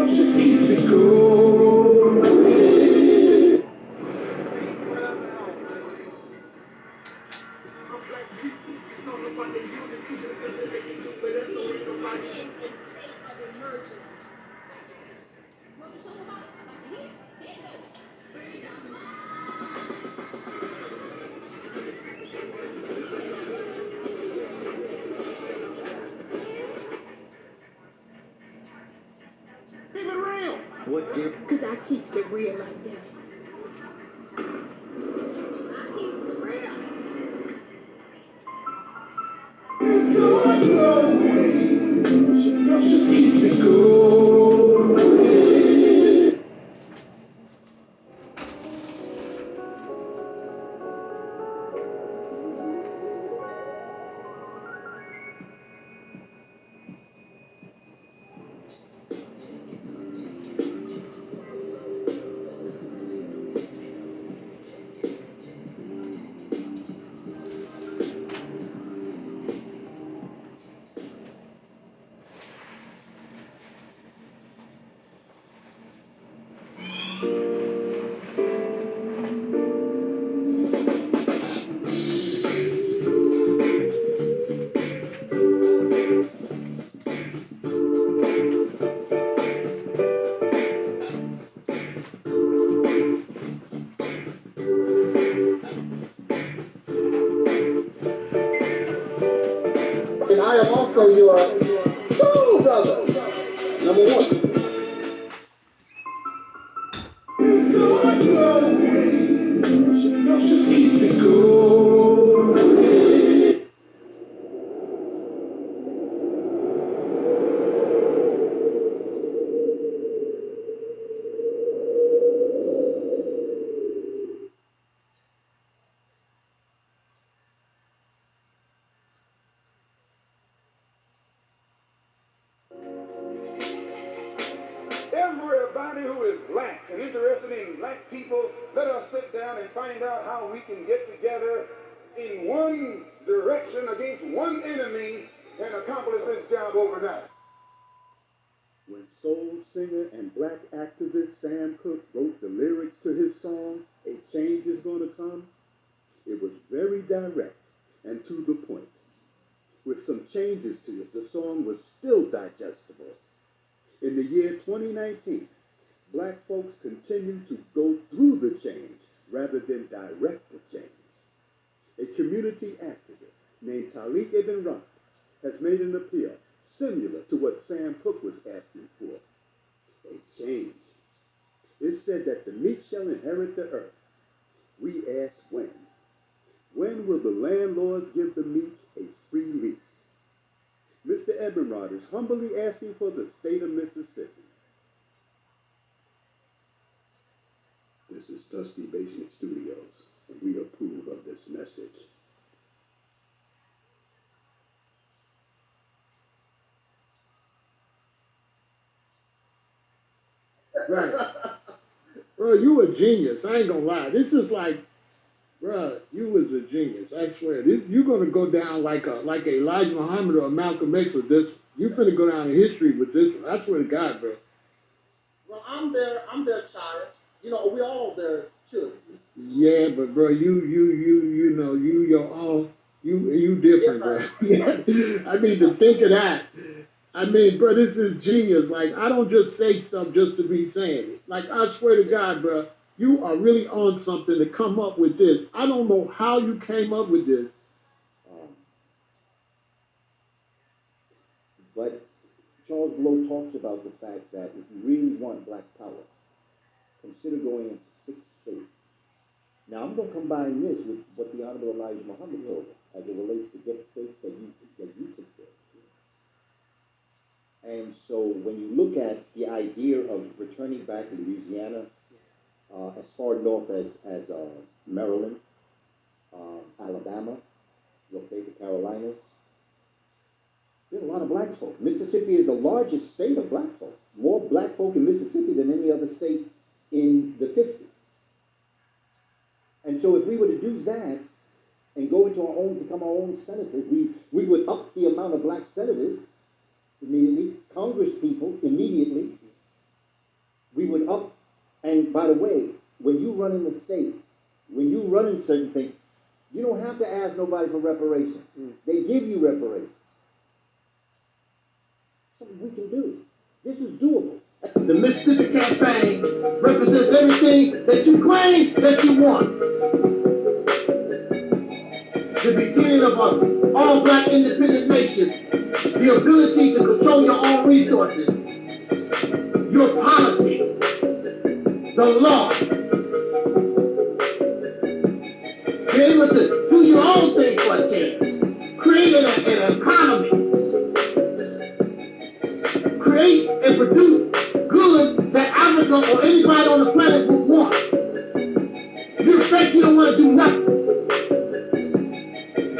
Just keep it going. Keep it real. What, dear? Because I keeps it real like that. I keeps it real. Just keep it going. And I am also your soul brother, number one. Just keep it going. Everybody who is black and interested in black people, let us sit down and find out how we can get together in one direction against one enemy and accomplish this job overnight. When soul singer and black activist Sam Cooke wrote the lyrics to his song, A Change Is Gonna Come, it was very direct and to the point. With some changes to it, the song was still digestible. In the year 2019, black folks continue to go through the change rather than direct the change. A community activist named Taalik Ibn'rad has made an appeal similar to what Sam Cooke was asking for. A change. It said that the meek shall inherit the earth. We ask when. When will the landlords give the meek a free lease? Mr. Ibn'rad is humbly asking for the state of Mississippi. This is Dusty Basement Studios, and we approve of this message. Right. Bro, you a genius. I ain't gonna lie. This is like, bro, you was a genius. I swear. You're gonna go down like a Elijah Muhammad or a Malcolm X with this. You finna go down in history with this one. I swear to God, bro. Well, I'm their child. You know, we all their children. Yeah, but bro, you know, you your own. You different, bro. I mean, to think of that. I mean, bro, this is genius. Like, I don't just say stuff just to be saying it. Like, I swear to God, bro, you are really on something to come up with this. I don't know how you came up with this. But Charles Blow talks about the fact that if you really want black power, consider going into 6 states. Now, I'm going to combine this with what the Honorable Elijah Muhammad told us as it relates to get states that you could get. And so when you look at the idea of returning back to Louisiana, as far north as Maryland, Alabama, the Carolinas, there's a lot of black folk. Mississippi is the largest state of black folk. More black folk in Mississippi than any other state in the 50s. And so if we were to do that and go into become our own senators, we would up the amount of black senators immediately, Congress people immediately, we would up, and by the way, when you run in the state, when you run in certain things, you don't have to ask nobody for reparations. They give you reparations. Something we can do. This is doable. The Mississippi campaign represents everything that you claim that you want. The beginning of an all-black independent nation. The ability to control your own resources. Your politics. The law. Be able to do your own thing for a change. Create an economy. Create and produce goods that Africa or anybody on the planet would want. You think you don't want to do nothing.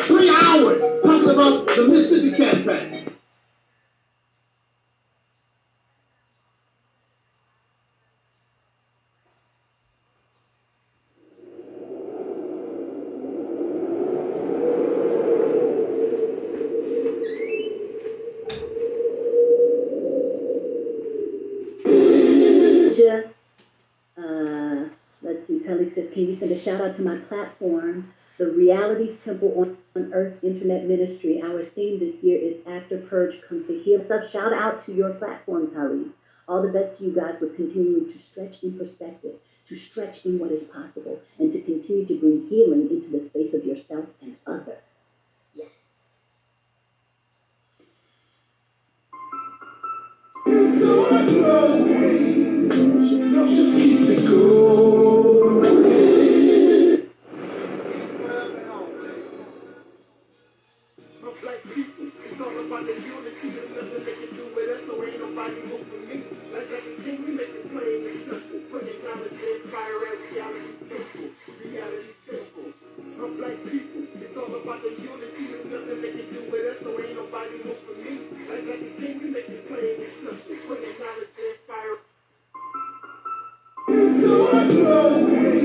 3 hours talking about the Mississippi campaign. Let's see, Taalik says, can you send a shout out to my platform, the Reality's Temple on Earth Internet Ministry? Our theme this year is After Purge Comes the Heal. Shout out to your platform, Taalik. All the best to you guys with continuing to stretch in perspective, to stretch in what is possible, and to continue to bring healing into the space of yourself and others. Yes. It's on the way. Just keep it going. Black people, it's all about the unity. There's nothing they can do with us, so ain't nobody moving me. Like the king, we make it plain and simple. Putting knowledge in fire at reality simple. Reality simple. Black people, it's all about the unity. There's nothing they can do with us, so ain't nobody moving me. Like the king, we make it plain and simple. Putting knowledge in fire. It's on the way.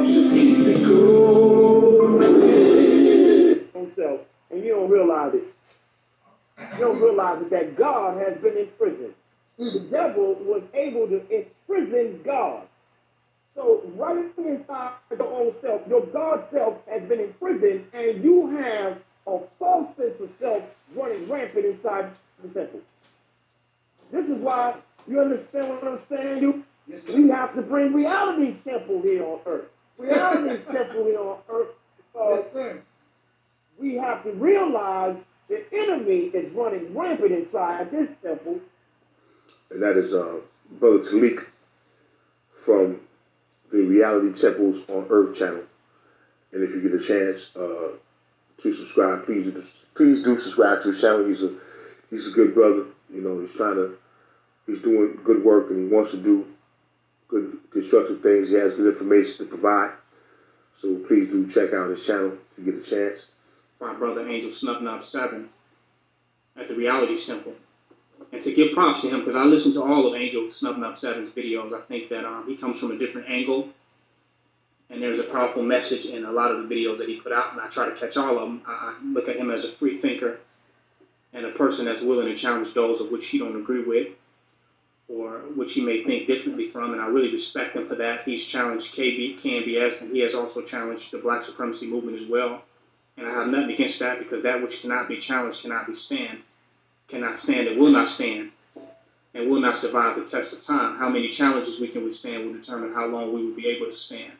Just keep it going. Himself, and you don't realize it. You don't realize it that God has been in prison. The devil was able to imprison God. So right inside your own self, your God self has been imprisoned, and you have a false sense of self running rampant inside the temple. This is why, you understand what I'm saying? We have to bring reality temple here on earth. Reality temple here on earth, because we have to realize the enemy is running rampant inside this temple. And that is Brother Taalik from the Reality Temples on Earth channel. And if you get a chance to subscribe, please do subscribe to his channel. He's a good brother. You know, he's doing good work, and he wants to do good constructive things. He has good information to provide. So please do check out his channel if you get a chance. My brother Angel Snuffnub 7 at the Reality Temple. And to give props to him, because I listened to all of Angel Snuffnub 7's videos. I think that he comes from a different angle, and there's a powerful message in a lot of the videos that he put out, and I try to catch all of them. I look at him as a free thinker and a person that's willing to challenge those of which he don't agree with or which he may think differently from, and I really respect him for that. He's challenged KBS, and he has also challenged the Black supremacy movement as well. And I have nothing against that, because that which cannot be challenged cannot stand and will not stand and will not survive the test of time. How many challenges we can withstand will determine how long we will be able to stand.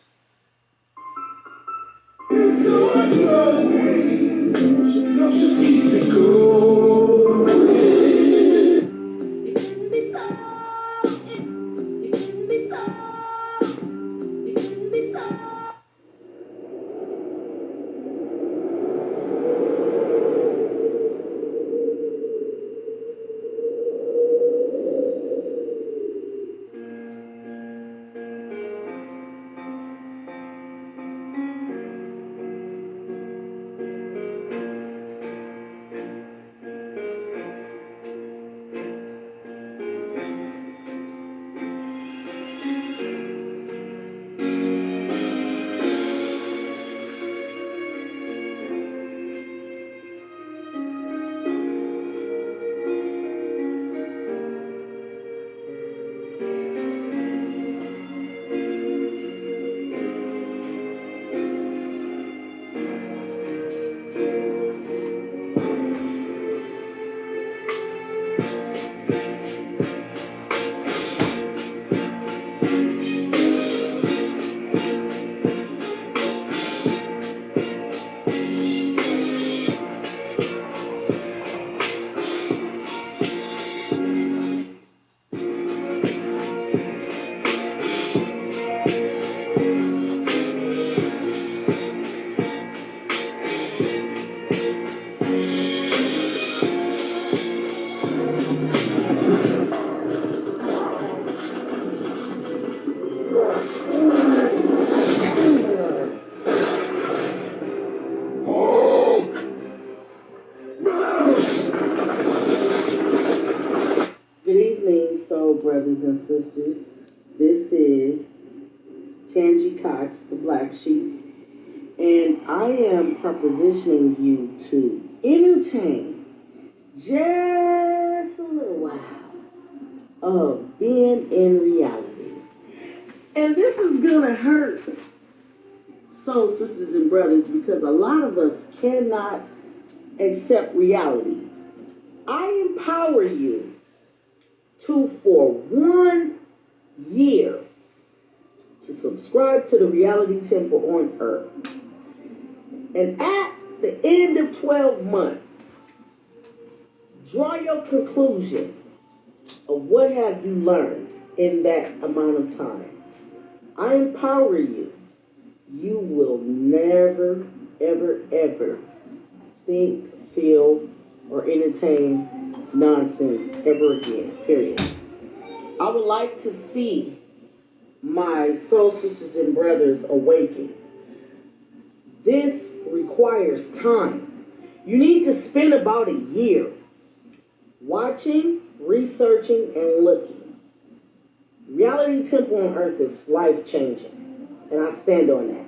It's on the way. Just keep it going. It can be so. It can be so. It can be so. Good evening, soul brothers and sisters. This is Tangi Cox, the Black Sheep, and I am propositioning you to entertain just a little while of being in reality. And this is gonna hurt soul sisters and brothers because a lot of us cannot accept reality. I empower you to, for 1 year, to subscribe to the reality temple on earth. And at the end of 12 months, draw your conclusion of what have you learned in that amount of time. I empower you. You will never, ever, ever think, feel, or entertain nonsense ever again, period. I would like to see my soul sisters and brothers awaken. This requires time. You need to spend about a year watching, researching, and looking. Reality Temple on Earth is life-changing, and I stand on that.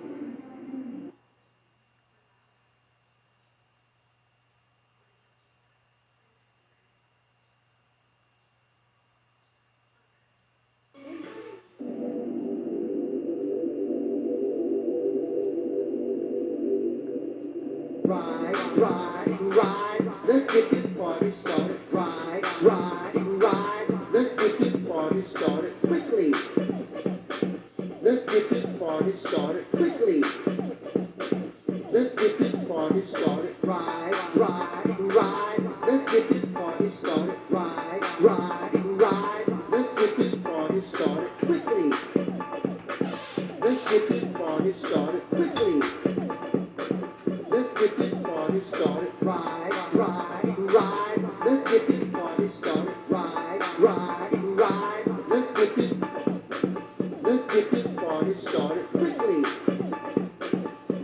Ride, let's get this party started. Ride, let's get this party started quickly. Let's get this party started quickly. Let's get this party started. Ride, let's get this party started. Ride, let's get this party started quickly. Let's get this party started quickly. Let's get this party started. Ride, let's get this party started. Ride, let's get this party started quickly.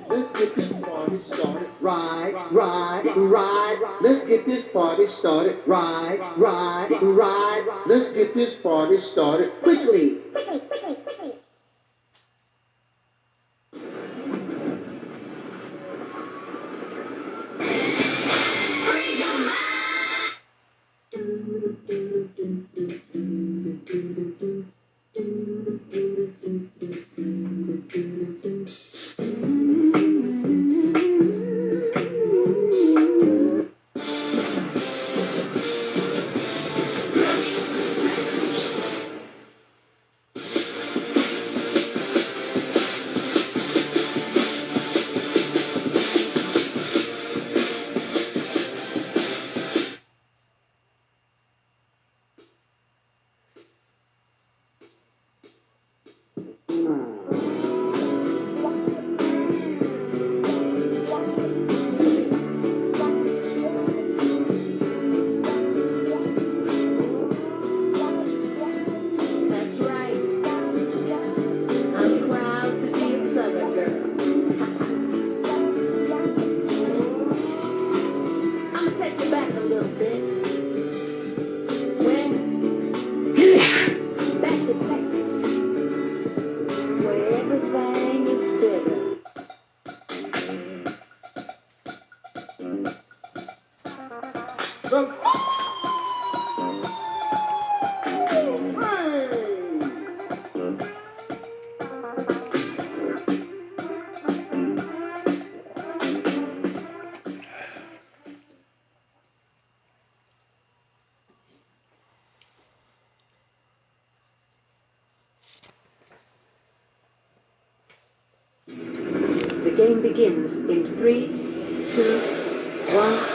Let's get this party started. Ride, let's get this party started. Ride, let's get this party started quickly. The game begins in 3, 2, 1.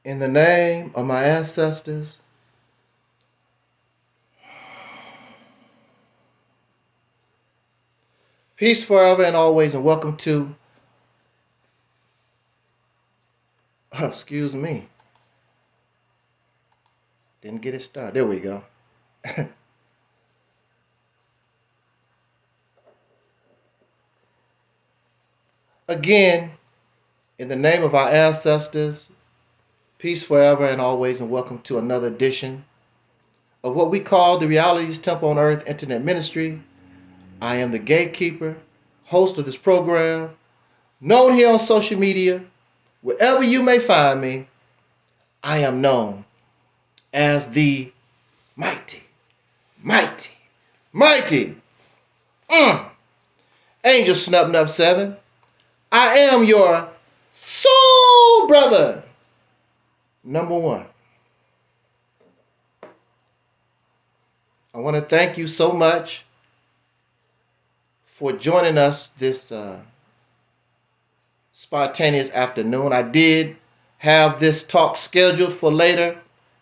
In the name of my ancestors, peace forever and always, and welcome to, excuse me, didn't get it started. There we go. Again, in the name of our ancestors, peace forever and always, and welcome to another edition of what we call the Realities Temple on Earth Internet Ministry. I am the gatekeeper, host of this program, known here on social media. Wherever you may find me, I am known as the mighty Angel Snub 7. I am your soul brother, number one. I want to thank you so much for joining us this spontaneous afternoon. I did have this talk scheduled for later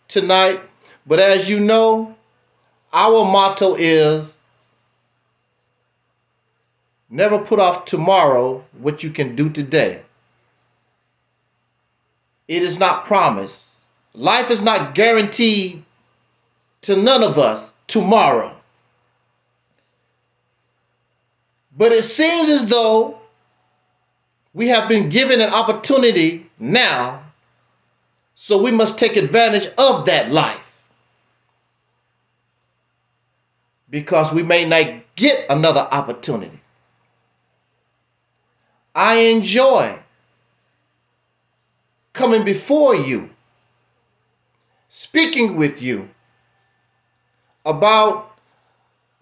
tonight, but as you know, our motto is never put off tomorrow what you can do today. It is not promised. Life is not guaranteed to none of us tomorrow. But it seems as though we have been given an opportunity now, so we must take advantage of that life, because we may not get another opportunity. I enjoy coming before you, speaking with you about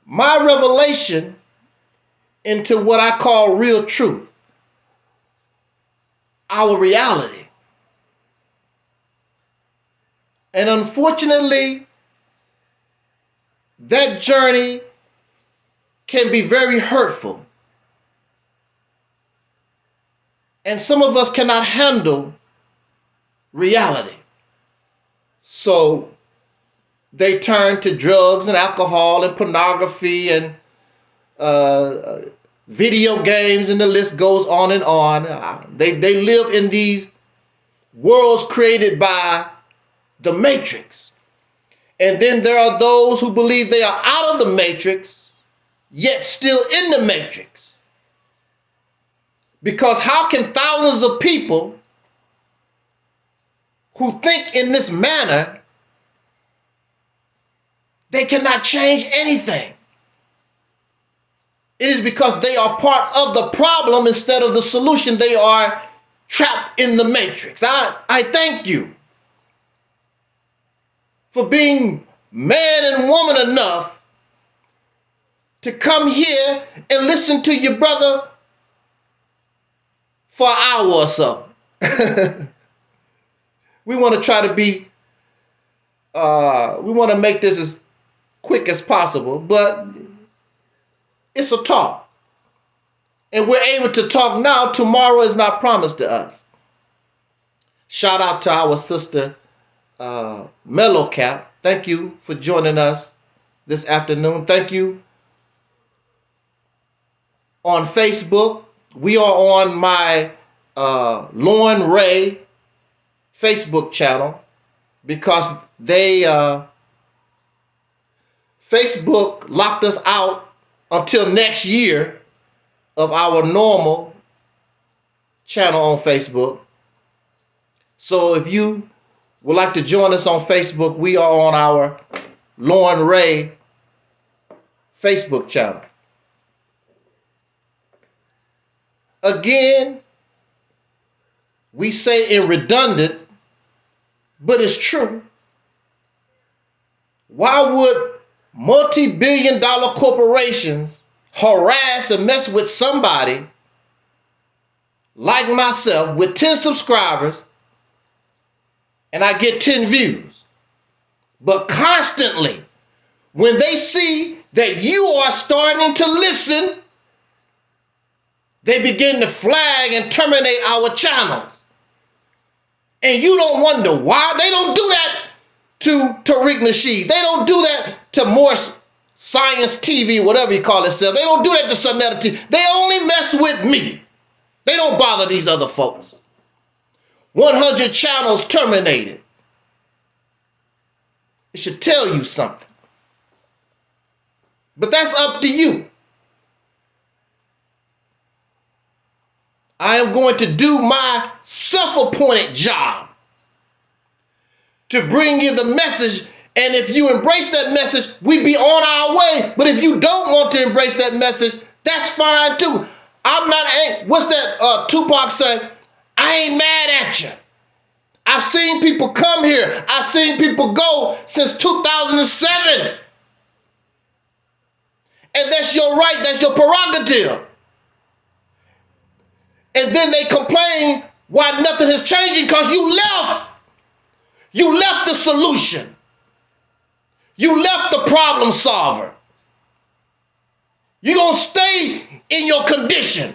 my revelation into what I call real truth, our reality. And unfortunately, that journey can be very hurtful. And some of us cannot handle reality. So they turn to drugs and alcohol and pornography and video games, and the list goes on and on. They live in these worlds created by the Matrix. And then there are those who believe they are out of the Matrix, yet still in the Matrix. Because how can thousands of people who think in this manner, they cannot change anything? It is because they are part of the problem instead of the solution. They are trapped in the Matrix. I thank you for being man and woman enough to come here and listen to your brother for an hour or so. We want to try to be, we want to make this as quick as possible, but it's a talk. And we're able to talk now. Tomorrow is not promised to us. Shout out to our sister, Mellow Cap. Thank you for joining us this afternoon. Thank you. On Facebook, we are on my Lauren Ray Facebook channel, because they Facebook locked us out until next year of our normal channel on Facebook. So if you would like to join us on Facebook, we are on our Lauren Ray Facebook channel. Again, we say in redundant, but it's true. Why would multi-billion-dollar corporations harass and mess with somebody like myself with 10 subscribers and I get 10 views? But constantly, when they see that you are starting to listen, they begin to flag and terminate our channels. And you don't wonder why. They don't do that to Tariq Nasheed. They don't do that to Morse Science TV, whatever you call itself. They don't do that to Sunetta TV. They only mess with me. They don't bother these other folks. 100 channels terminated. It should tell you something. But that's up to you. I am going to do my self-appointed job to bring you the message. And if you embrace that message, we be on our way. But if you don't want to embrace that message, that's fine too. What's that Tupac said? I ain't mad at you. I've seen people come here. I've seen people go since 2007. And that's your right. That's your prerogative. And then they complain why nothing is changing because you left. You left the solution. You left the problem solver. You're going to stay in your condition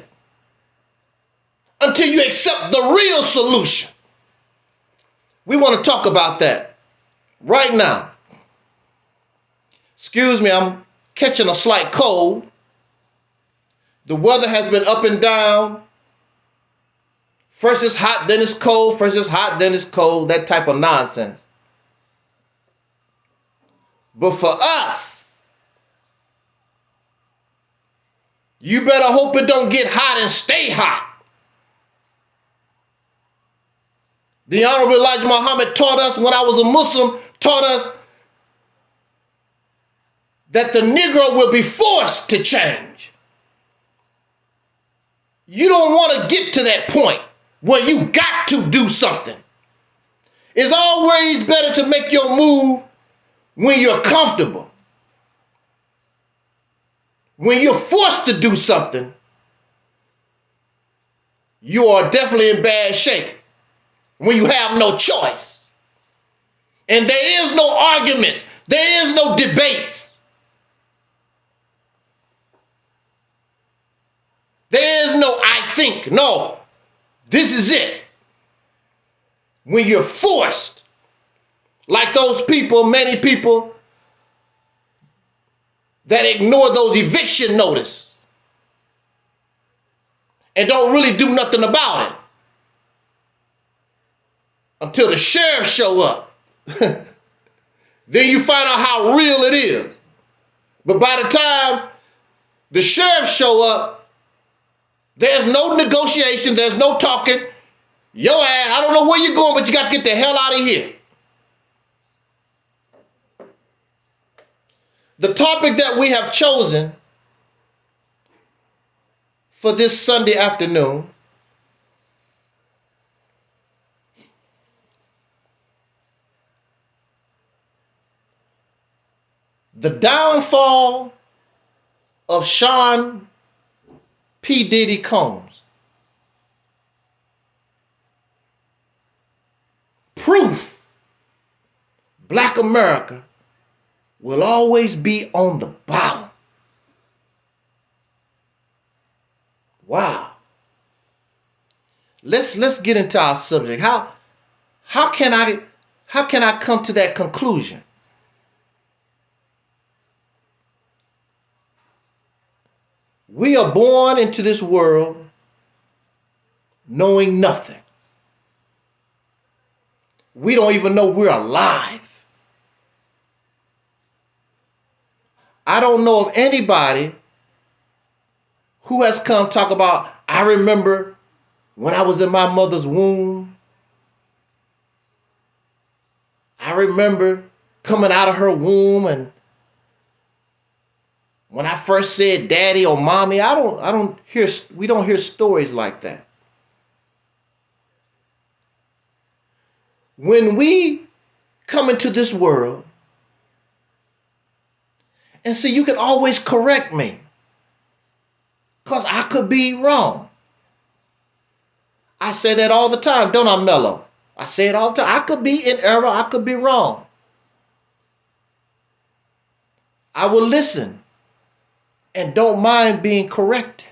until you accept the real solution. We want to talk about that right now. Excuse me, I'm catching a slight cold. The weather has been up and down. First it's hot, then it's cold. First it's hot, then it's cold. That type of nonsense. But for us, you better hope it don't get hot and stay hot. The Honorable Elijah Muhammad taught us, when I was a Muslim, taught us that the Negro will be forced to change. You don't want to get to that point where you got to do something. It's always better to make your move when you're comfortable. When you're forced to do something, you are definitely in bad shape. When you have no choice. And there is no arguments. There is no debates. There is no I think. No. This is it. When you're forced, like those people, many people that ignore those eviction notice and don't really do nothing about it until the sheriff show up. Then you find out how real it is. But by the time the sheriff show up, there's no negotiation, there's no talking. Your ass, I don't know where you're going, but you got to get the hell out of here. The topic that we have chosen for this Sunday afternoon the downfall of Sean P. Diddy Combs. Proof Black America will always be on the bottom. Wow. Let's get into our subject. How can I come to that conclusion? We are born into this world knowing nothing. We don't even know we're alive. I don't know of anybody who has come talk about, I remember when I was in my mother's womb. I remember coming out of her womb, and when I first said daddy or mommy, we don't hear stories like that. When we come into this world, and see, you can always correct me, because I could be wrong. I say that all the time, don't I, Mello? I say it all the time. I could be in error, I could be wrong. I will listen and don't mind being corrected.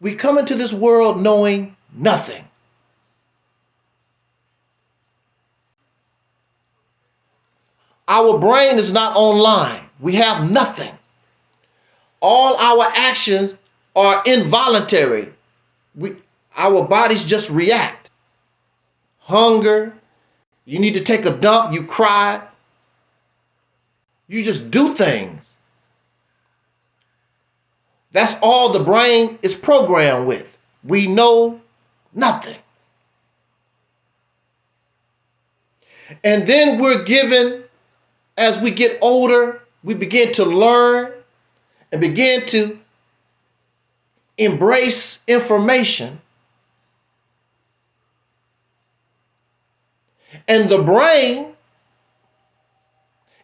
We come into this world knowing nothing. Our brain is not online. We have nothing. All our actions are involuntary. Our bodies just react. Hunger, you need to take a dump, you cry. You just do things. That's all the brain is programmed with. We know nothing. And then we're given, as we get older, we begin to learn and begin to embrace information. And the brain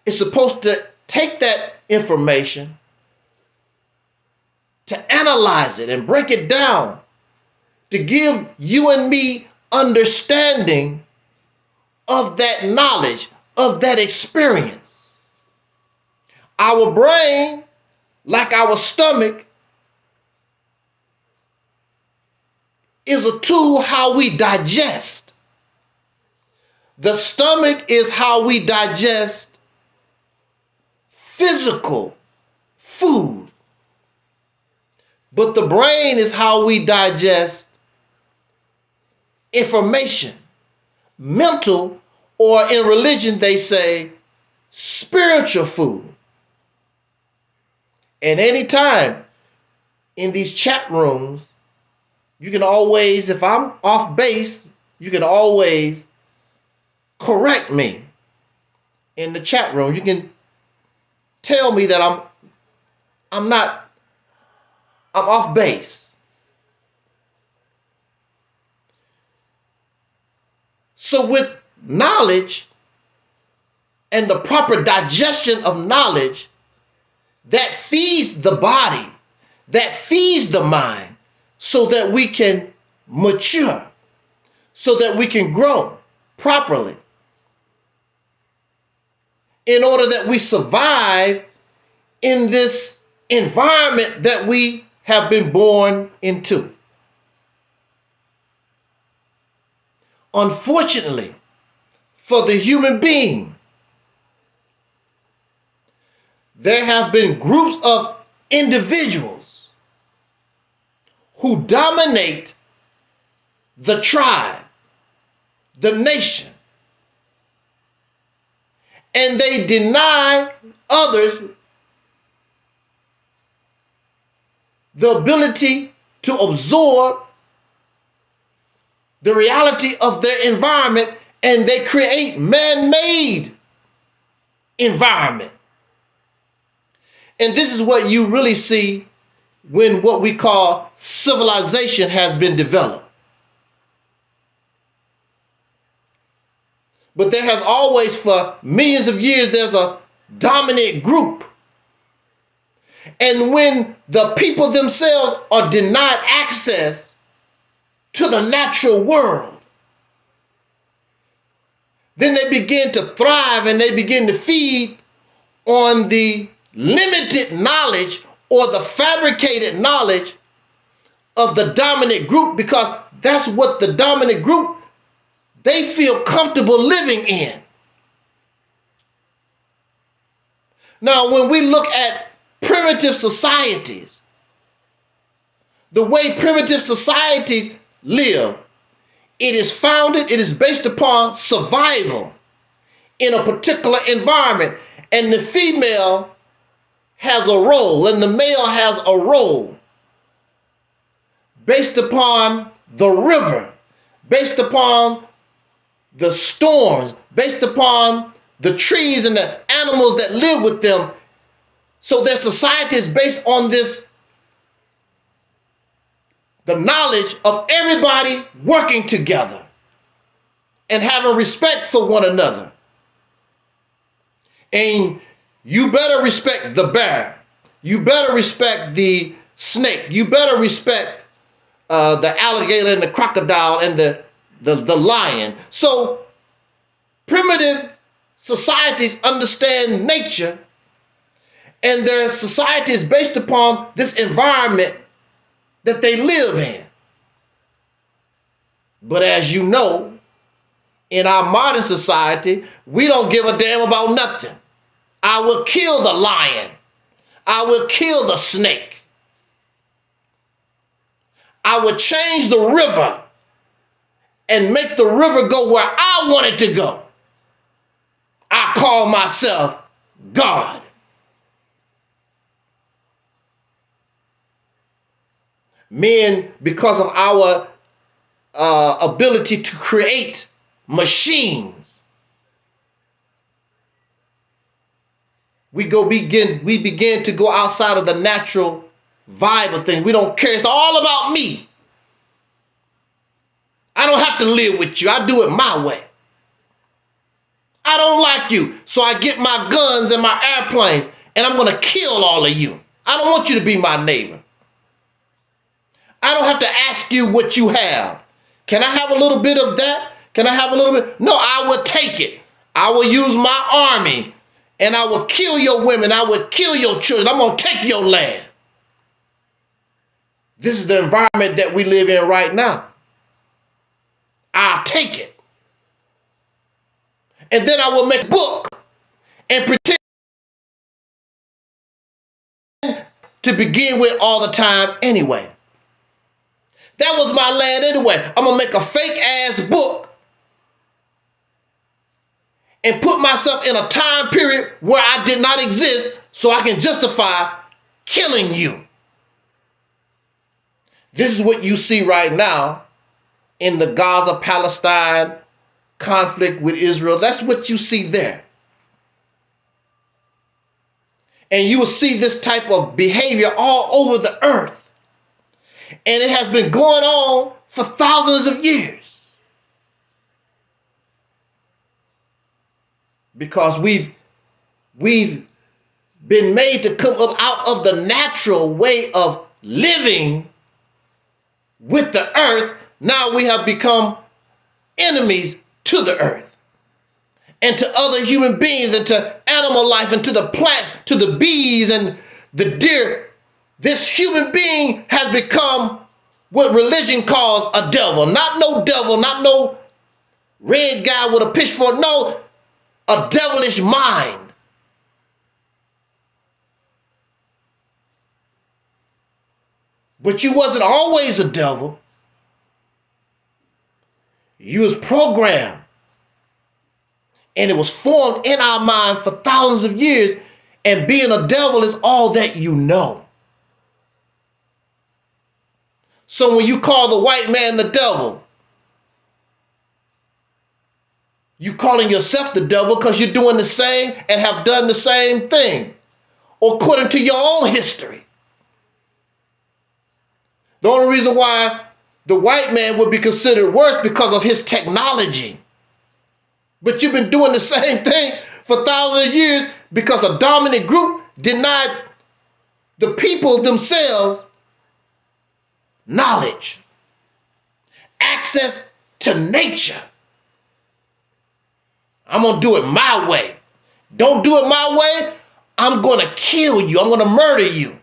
is supposed to take that information, to analyze it and break it down, to give you and me understanding of that knowledge, of that experience. Our brain, like our stomach, is a tool how we digest. The stomach is how we digest physical food. But the brain is how we digest information, mental, or in religion they say spiritual food. And anytime in these chat rooms, you can always, if I'm off base, you can always correct me in the chat room. You can tell me that I'm off base. So with knowledge and the proper digestion of knowledge, that feeds the body, that feeds the mind, so that we can mature, so that we can grow properly, in order that we survive in this environment that we have been born into. Unfortunately, for the human being, there have been groups of individuals who dominate the tribe, the nation, and they deny others the ability to absorb the reality of their environment, and they create man-made environment. And this is what you really see when what we call civilization has been developed. But there has always, for millions of years, there's a dominant group. And when the people themselves are denied access to the natural world, then they begin to thrive and they begin to feed on the limited knowledge or the fabricated knowledge of the dominant group, because that's what the dominant group, they feel comfortable living in. Now, when we look at primitive societies, the way primitive societies live, it is based upon survival in a particular environment. And the female has a role and the male has a role based upon the river, based upon the storms, based upon the trees and the animals that live with them. So their society is based on this, the knowledge of everybody working together and having respect for one another. And you better respect the bear. You better respect the snake. You better respect the alligator and the crocodile and the lion. So primitive societies understand nature, and their society is based upon this environment that they live in. But as you know, in our modern society, we don't give a damn about nothing. I will kill the lion. I will kill the snake. I will change the river and make the river go where I want it to go. I call myself God. Men, because of our ability to create machines, we begin to go outside of the natural vibe of things. We don't care. It's all about me. I don't have to live with you. I do it my way. I don't like you, so I get my guns and my airplanes, and I'm going to kill all of you. I don't want you to be my neighbor. I don't have to ask you what you have. Can I have a little bit of that? Can I have a little bit? No, I will take it. I will use my army, and I will kill your women. I will kill your children. I'm going to take your land. This is the environment that we live in right now. I'll take it. And then I will make a book and pretend to begin with all the time anyway. That was my land anyway. I'm going to make a fake ass book and put myself in a time period where I did not exist so I can justify killing you. This is what you see right now in the Gaza-Palestine conflict with Israel. That's what you see there. And you will see this type of behavior all over the earth. And it has been going on for thousands of years. Because we've been made to come up out of the natural way of living with the earth. Now we have become enemies to the earth and to other human beings and to animal life and to the plants, to the bees and the deer. This human being has become what religion calls a devil. Not no devil, not no red guy with a pitchfork. No, a devilish mind. But you wasn't always a devil. You was programmed. And it was formed in our mind for thousands of years. And being a devil is all that you know. So when you call the white man the devil, you calling yourself the devil because you're doing the same and have done the same thing, according to your own history. The only reason why the white man would be considered worse because of his technology. But you've been doing the same thing for thousands of years because a dominant group denied the people themselves knowledge, access to nature. I'm going to do it my way. Don't do it my way, I'm going to kill you. I'm going to murder you.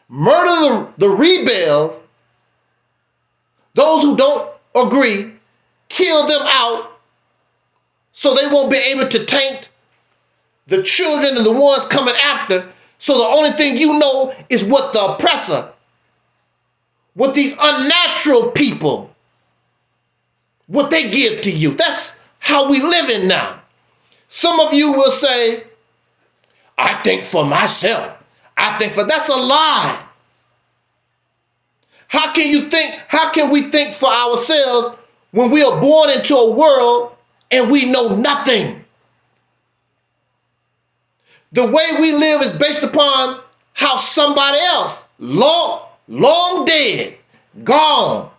Murder the rebels, those who don't agree, kill them out so they won't be able to taint the children and the ones coming after. So the only thing you know is what the oppressor, what these unnatural people, what they give to you. That's how we live in now. Some of you will say, I think for myself. That's a lie. How can we think for ourselves when we are born into a world and we know nothing? The way we live is based upon how somebody else, long dead, gone,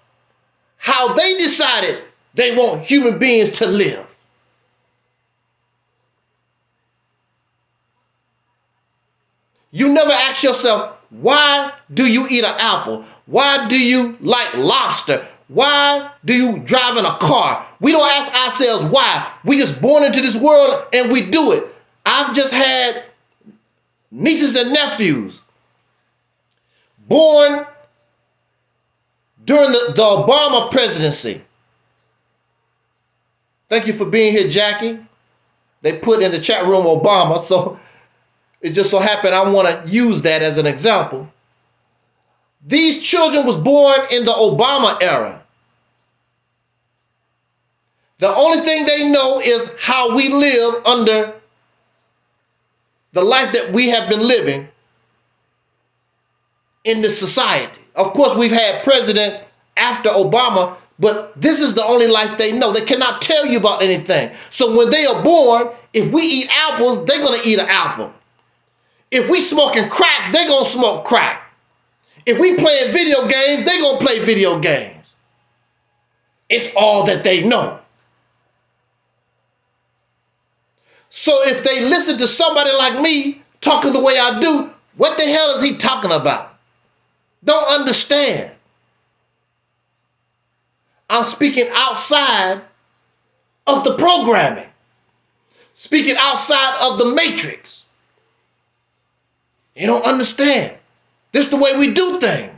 how they decided they want human beings to live. You never ask yourself, why do you eat an apple? Why do you like lobster? Why do you drive in a car? We don't ask ourselves why. We just born into this world and we do it. I've just had nieces and nephews born during the Obama presidency. Thank you for being here, Jackie. They put in the chat room Obama, so it just so happened I want to use that as an example. These children was born in the Obama era. The only thing they know is how we live under the life that we have been living in this society. Of course, we've had president after Obama, but this is the only life they know. They cannot tell you about anything. So when they are born, if we eat apples, they're going to eat an apple. If we smoking crack, they're going to smoke crack. If we playing video games, they're going to play video games. It's all that they know. So if they listen to somebody like me talking the way I do, what the hell is he talking about? Don't understand. I'm speaking outside of the programming, speaking outside of the matrix. You don't understand. This is the way we do things.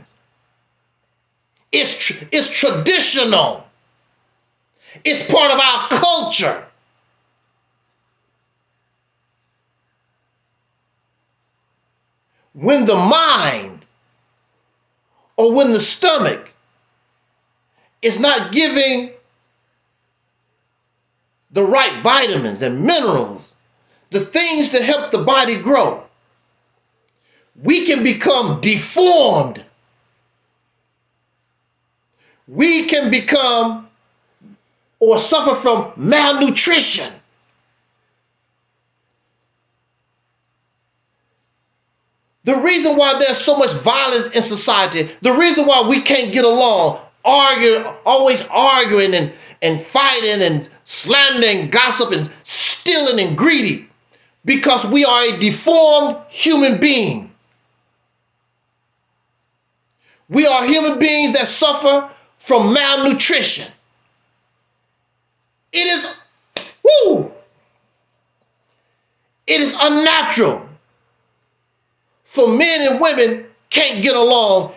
It's traditional. It's part of our culture. When the mind or when the stomach is not giving the right vitamins and minerals, the things that help the body grow, we can become deformed. We can become or suffer from malnutrition. The reason why there's so much violence in society, the reason why we can't get along, always arguing and fighting and slandering, gossiping, stealing and greedy, because we are a deformed human being. We are human beings that suffer from malnutrition. It is unnatural for men and women can't get along.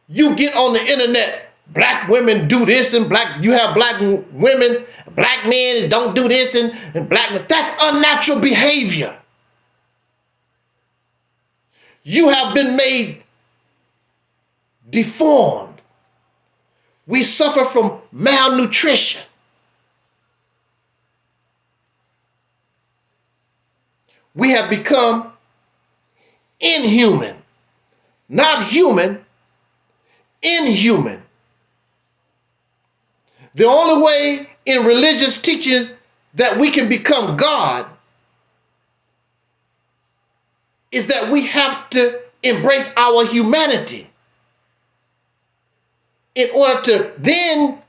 You get on the internet, black women do this and you have black women, black men don't do this and black men. That's unnatural behavior. You have been made deformed. We suffer from malnutrition. We have become inhuman, not human, inhuman. The only way in religious teachings that we can become God is that we have to embrace our humanity in order to then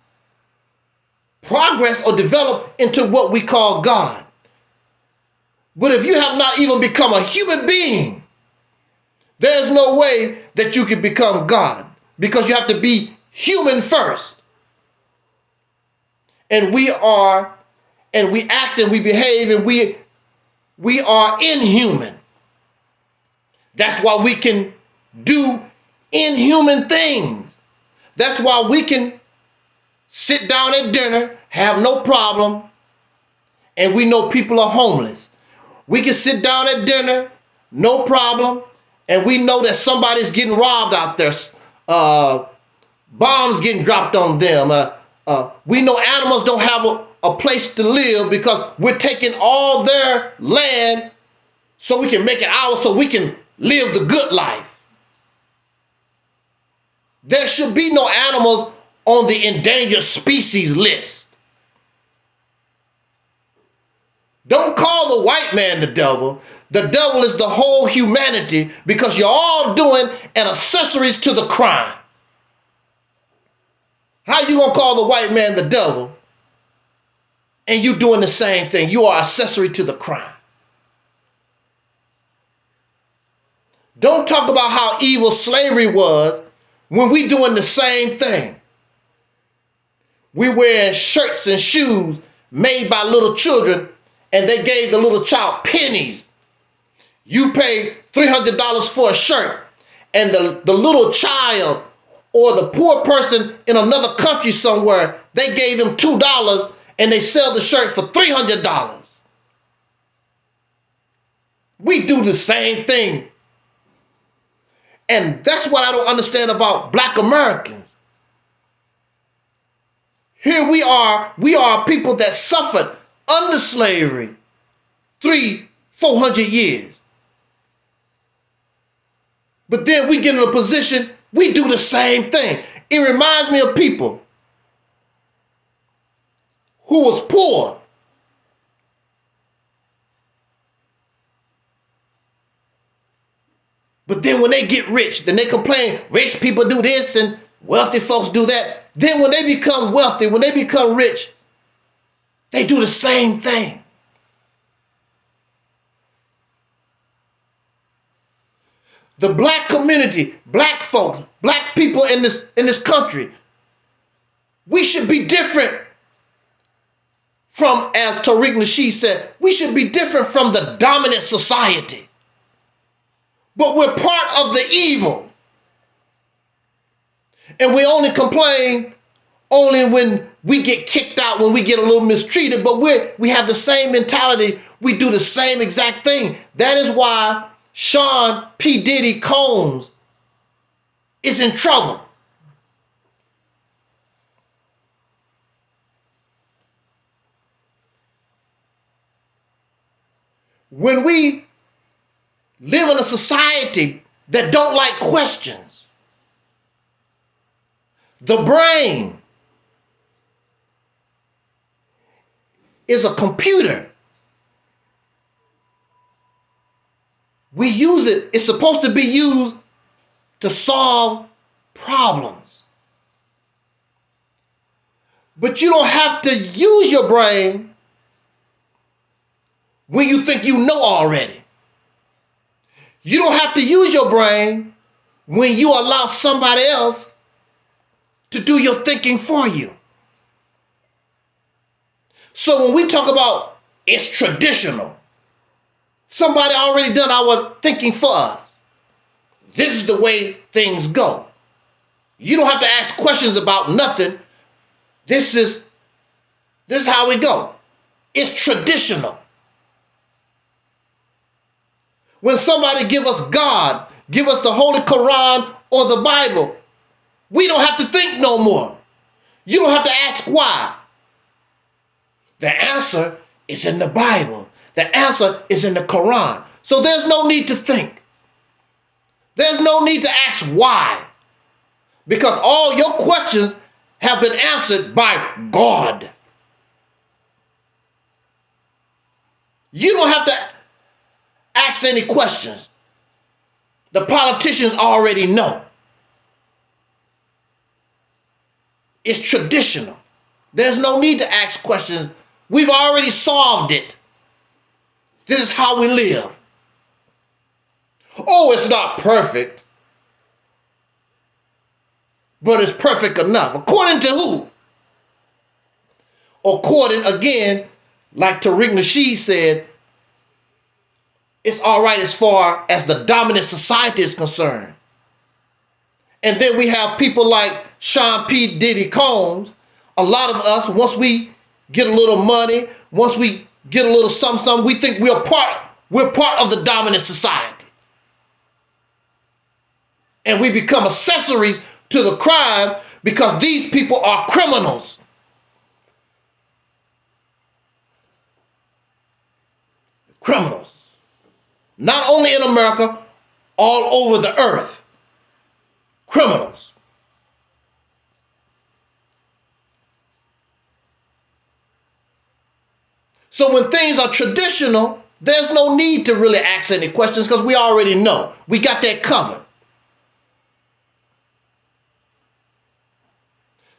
progress or develop into what we call God. But if you have not even become a human being, there's no way that you can become God, because you have to be human first. And we are, and we act and we behave and we are inhuman. That's why we can do inhuman things. That's why we can sit down at dinner, have no problem, and we know people are homeless. We can sit down at dinner, no problem, and we know that somebody's getting robbed out there. Bombs getting dropped on them. We know animals don't have a place to live because we're taking all their land so we can make it ours, so we can live the good life. There should be no animals on the endangered species list. Don't call the white man the devil. The devil is the whole humanity, because you're all doing an accessories to the crime. How you gonna call the white man the devil and you doing the same thing? You are accessory to the crime. Don't talk about how evil slavery was when we doing the same thing. We wearing shirts and shoes made by little children, and they gave the little child pennies. You paid $300 for a shirt, and the little child or the poor person in another country somewhere, they gave them $2 and they sell the shirt for $300. We do the same thing. And that's what I don't understand about Black Americans. Here we are people that suffered under slavery 300-400 years. But then we get in a position, we do the same thing. It reminds me of people who was poor. But then when they get rich, then they complain, rich people do this and wealthy folks do that. Then when they become wealthy, when they become rich, they do the same thing. The Black community, Black folks, Black people in this country, we should be different from, as Taalik Nasheed said, we should be different from the dominant society. But we're part of the evil. And we only complain only when we get kicked out, when we get a little mistreated, but we have the same mentality. We do the same exact thing. That is why Sean P. Diddy Combs is in trouble. When we live in a society that don't like questions, the brain is a computer. We use it, it's supposed to be used to solve problems. But you don't have to use your brain when you think you know already. You don't have to use your brain when you allow somebody else to do your thinking for you. So when we talk about it's traditional, somebody already done our thinking for us. This is the way things go. You don't have to ask questions about nothing. This is how we go. It's traditional. When somebody give us God, give us the Holy Quran or the Bible, we don't have to think no more. You don't have to ask why. The answer is in the Bible. The answer is in the Quran. So there's no need to think. There's no need to ask why. Because all your questions have been answered by God. You don't have to ask any questions. The politicians already know. It's traditional. There's no need to ask questions. We've already solved it. This is how we live. Oh, it's not perfect, but it's perfect enough. According to who? According, again, like Taalik Nasheed said, it's all right as far as the dominant society is concerned. And then we have people like Sean P. Diddy Combs. A lot of us, once we get a little money, once we get a little something, we think we're part of the dominant society. And we become accessories to the crime because these people are criminals. Criminals. Not only in America, all over the earth. Criminals. So when things are traditional, there's no need to really ask any questions because we already know. We got that covered.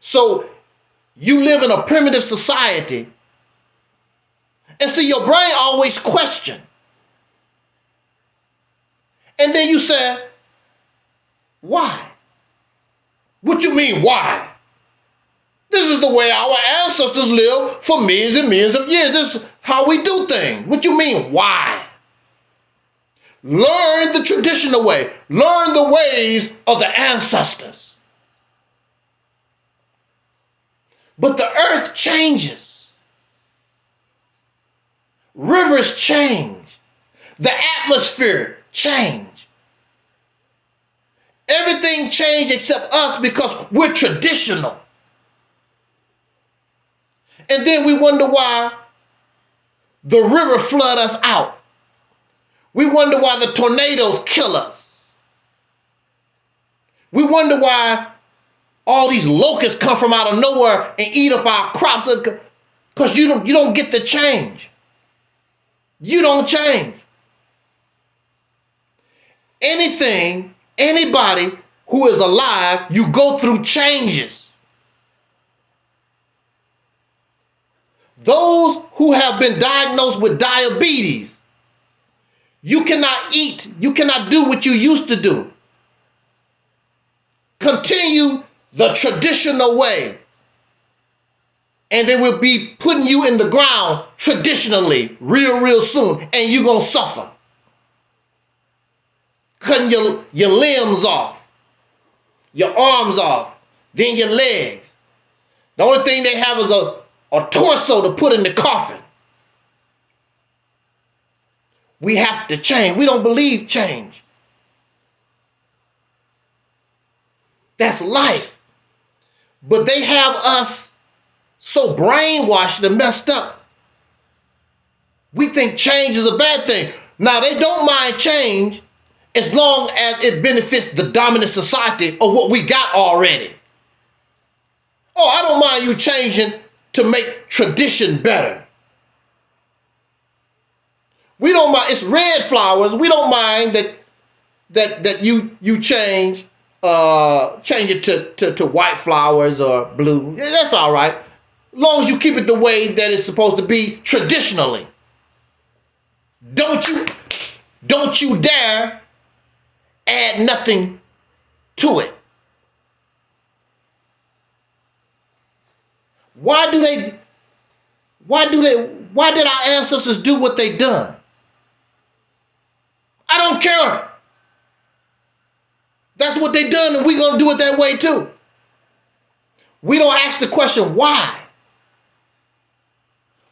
So you live in a primitive society, and see, your brain always questions. And then you say, why? What you mean, why? This is the way our ancestors lived for millions and millions of years. This is how we do things. What you mean, why? Learn the traditional way. Learn the ways of the ancestors. But the earth changes. Rivers change. The atmosphere change. Everything changed except us because we're traditional. And then we wonder why the river flood us out. We wonder why the tornadoes kill us. We wonder why all these locusts come from out of nowhere and eat up our crops, because you don't get the change. You don't change. Anything, anybody who is alive, you go through changes. Those who have been diagnosed with diabetes, you cannot eat, you cannot do what you used to do. Continue the traditional way, and they will be putting you in the ground traditionally real soon, and you're going to suffer. Cutting your limbs off, your arms off, then your legs. The only thing they have is a torso to put in the coffin. We have to change. We don't believe change. That's life. But they have us so brainwashed and messed up. We think change is a bad thing. Now, they don't mind change as long as it benefits the dominant society or what we got already. Oh, I don't mind you changing to make tradition better. We don't mind. It's red flowers. We don't mind that you change it to white flowers or blue. Yeah, that's all right, as long as you keep it the way that it's supposed to be traditionally. Don't you dare add nothing to it. Why did our ancestors do what they done? I don't care. That's what they done, and we're going to do it that way too. We don't ask the question, why?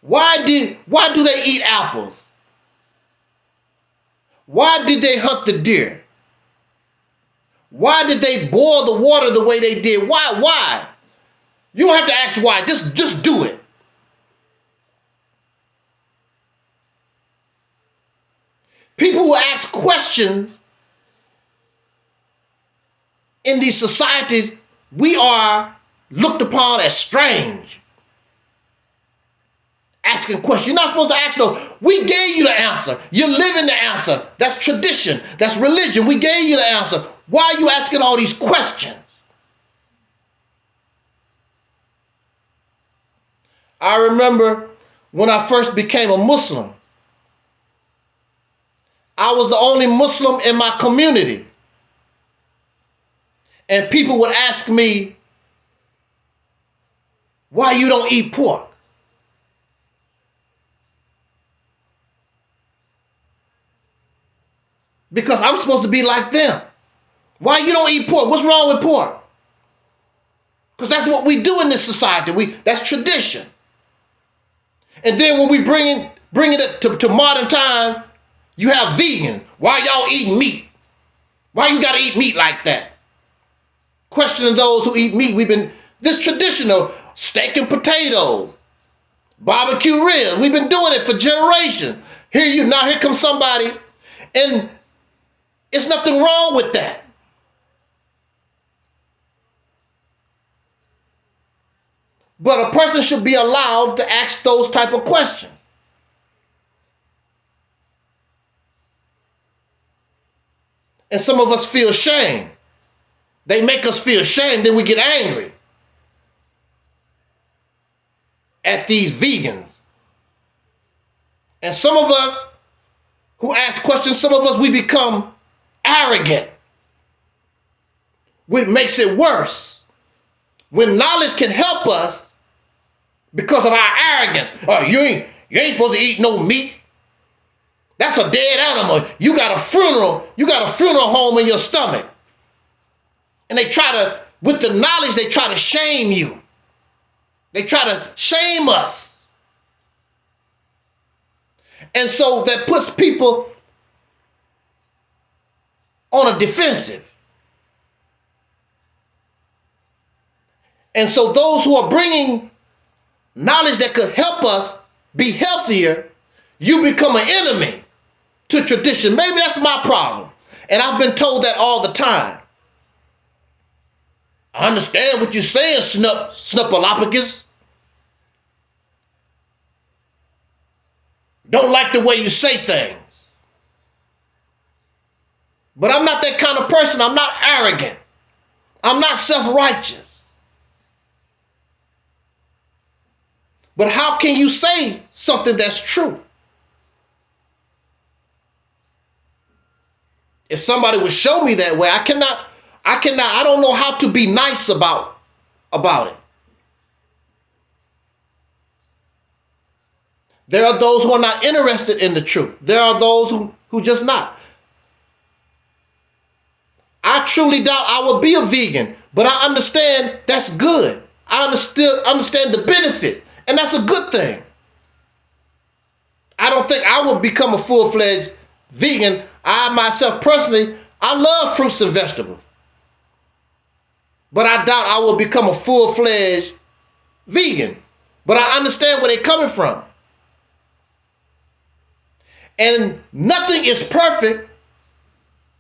Why do they eat apples? Why did they hunt the deer? Why did they boil the water the way they did? Why? You don't have to ask why. Just do it. People who ask questions in these societies, we are looked upon as strange. Asking questions. You're not supposed to ask those. We gave you the answer. You're living the answer. That's tradition. That's religion. We gave you the answer. Why are you asking all these questions? I remember when I first became a Muslim, I was the only Muslim in my community. And people would ask me, why you don't eat pork? Because I'm supposed to be like them. Why you don't eat pork? What's wrong with pork? Because that's what we do in this society. That's tradition. And then when we bring it to modern times, you have vegans. Why y'all eating meat? Why you got to eat meat like that? Questioning those who eat meat. This traditional steak and potatoes, barbecue ribs. We've been doing it for generations. Here comes somebody, and it's nothing wrong with that. But a person should be allowed to ask those type of questions. And some of us feel shame. They make us feel shame, then we get angry at these vegans. And some of us who ask questions, some of us, we become arrogant, which makes it worse. When knowledge can help us because of our arrogance. Oh, you ain't supposed to eat no meat. That's a dead animal. You got a funeral home in your stomach. And they try to, with the knowledge, they try to shame you. They try to shame us. And so that puts people on a defensive. And so those who are bringing knowledge that could help us be healthier, you become an enemy to tradition. Maybe that's my problem. And I've been told that all the time. I understand what you're saying, Snuffleupagus. Don't like the way you say things. But I'm not that kind of person. I'm not arrogant. I'm not self-righteous. But how can you say something that's true? If somebody would show me that way, I don't know how to be nice about it. There are those who are not interested in the truth. There are those who just not. I truly doubt I will be a vegan, but I understand that's good. I understand the benefits, and that's a good thing. I don't think I will become a full-fledged vegan. I myself personally, I love fruits and vegetables. But I doubt I will become a full-fledged vegan. But I understand where they're coming from. And nothing is perfect.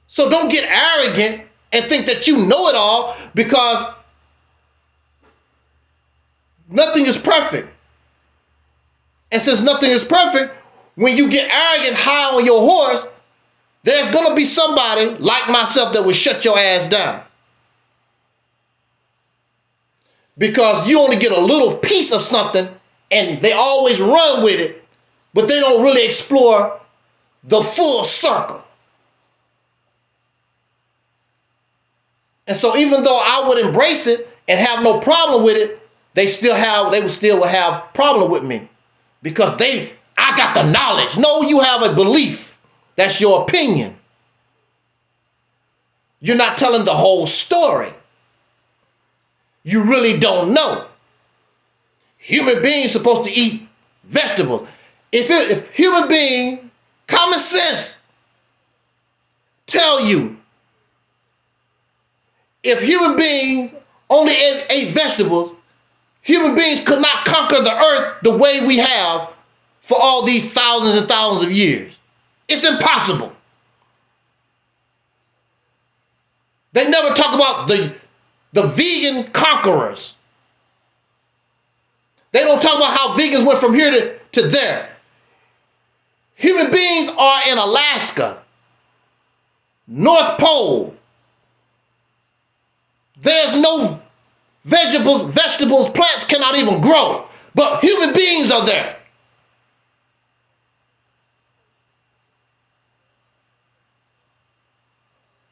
So don't get arrogant and think that you know it all, because nothing is perfect. And since nothing is perfect, when you get arrogant, high on your horse, there's going to be somebody like myself that will shut your ass down. Because you only get a little piece of something and they always run with it, but they don't really explore the full circle. And so even though I would embrace it and have no problem with it, they would still have problem with me, because I got the knowledge. No, you have a belief. That's your opinion. You're not telling the whole story. You really don't know. Human beings supposed to eat vegetables. If human beings, common sense, tell you, if human beings only ate vegetables, human beings could not conquer the earth the way we have for all these thousands and thousands of years. It's impossible. They never talk about the vegan conquerors. They don't talk about how vegans went from here to there. Human beings are in Alaska, North Pole. There's no vegetables, plants cannot even grow. But human beings are there.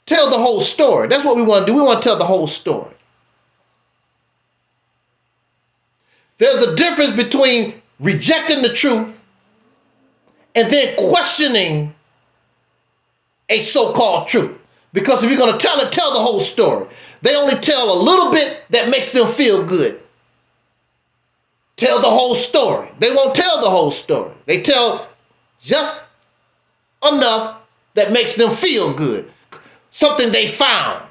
Tell the whole story. That's what we want to do. We want to tell the whole story. There's a difference between rejecting the truth and then questioning a so-called truth. Because if you're going to tell it, tell the whole story. They only tell a little bit that makes them feel good. Tell the whole story. They won't tell the whole story. They tell just enough that makes them feel good. Something they found.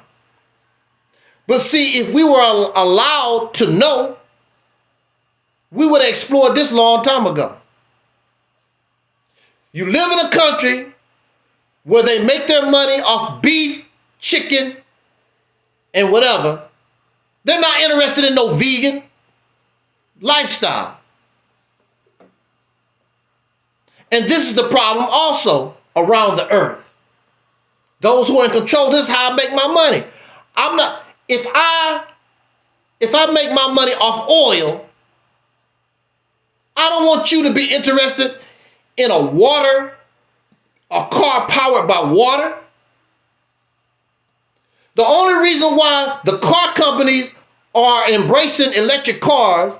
But see, if we were allowed to know, we would have explored this a long time ago. You live in a country where they make their money off beef, chicken, and whatever. They're not interested in no vegan lifestyle. And this is the problem also around the earth. Those who are in control, this is how I make my money. I'm not, if I make my money off oil, I don't want you to be interested in a car powered by water. The only reason why the car companies are embracing electric cars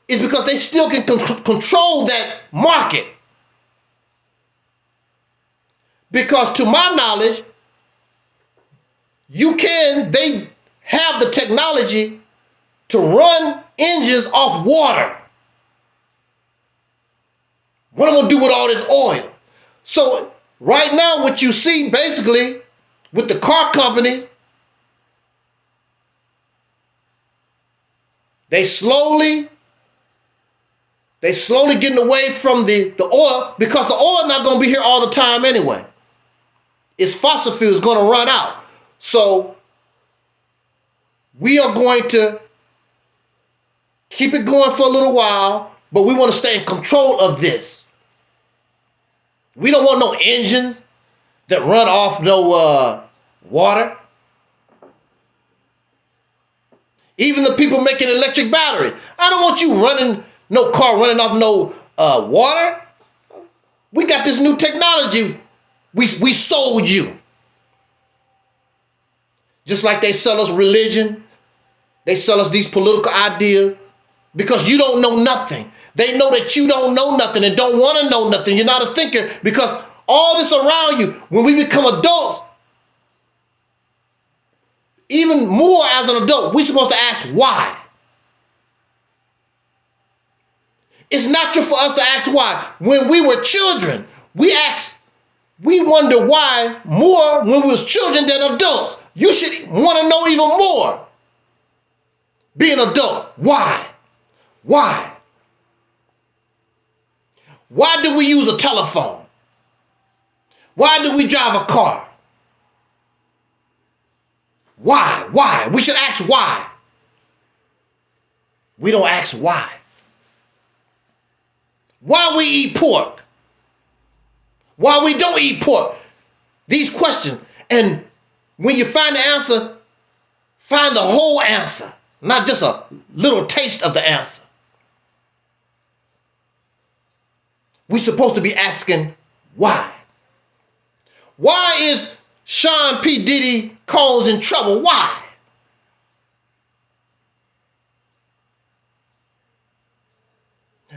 is because they still can control that market. Because to my knowledge, they have the technology to run engines off water. What am I going to do with all this oil? So right now, what you see basically with the car companies, they slowly getting away from the oil, because the oil not going to be here all the time anyway. Its fossil fuel is going to run out. So we are going to keep it going for a little while, but we want to stay in control of this. We don't want no engines that run off no water. Even the people making electric battery. I don't want you running no car running off no water. We got this new technology we sold you. Just like they sell us religion. They sell us these political ideas because you don't know nothing. They know that you don't know nothing and don't want to know nothing. You're not a thinker, because all this around you, when we become adults, even more as an adult, we're supposed to ask why. It's natural for us to ask why. When we were children, we wonder why more when we was children than adults. You should want to know even more. Being an adult, why? Why? Why do we use a telephone? Why do we drive a car? Why? Why? We should ask why. We don't ask why. Why we eat pork? Why we don't eat pork? These questions. And when you find the answer, find the whole answer, not just a little taste of the answer. We're supposed to be asking why. Why is Sean P. Diddy Combs in trouble? Why?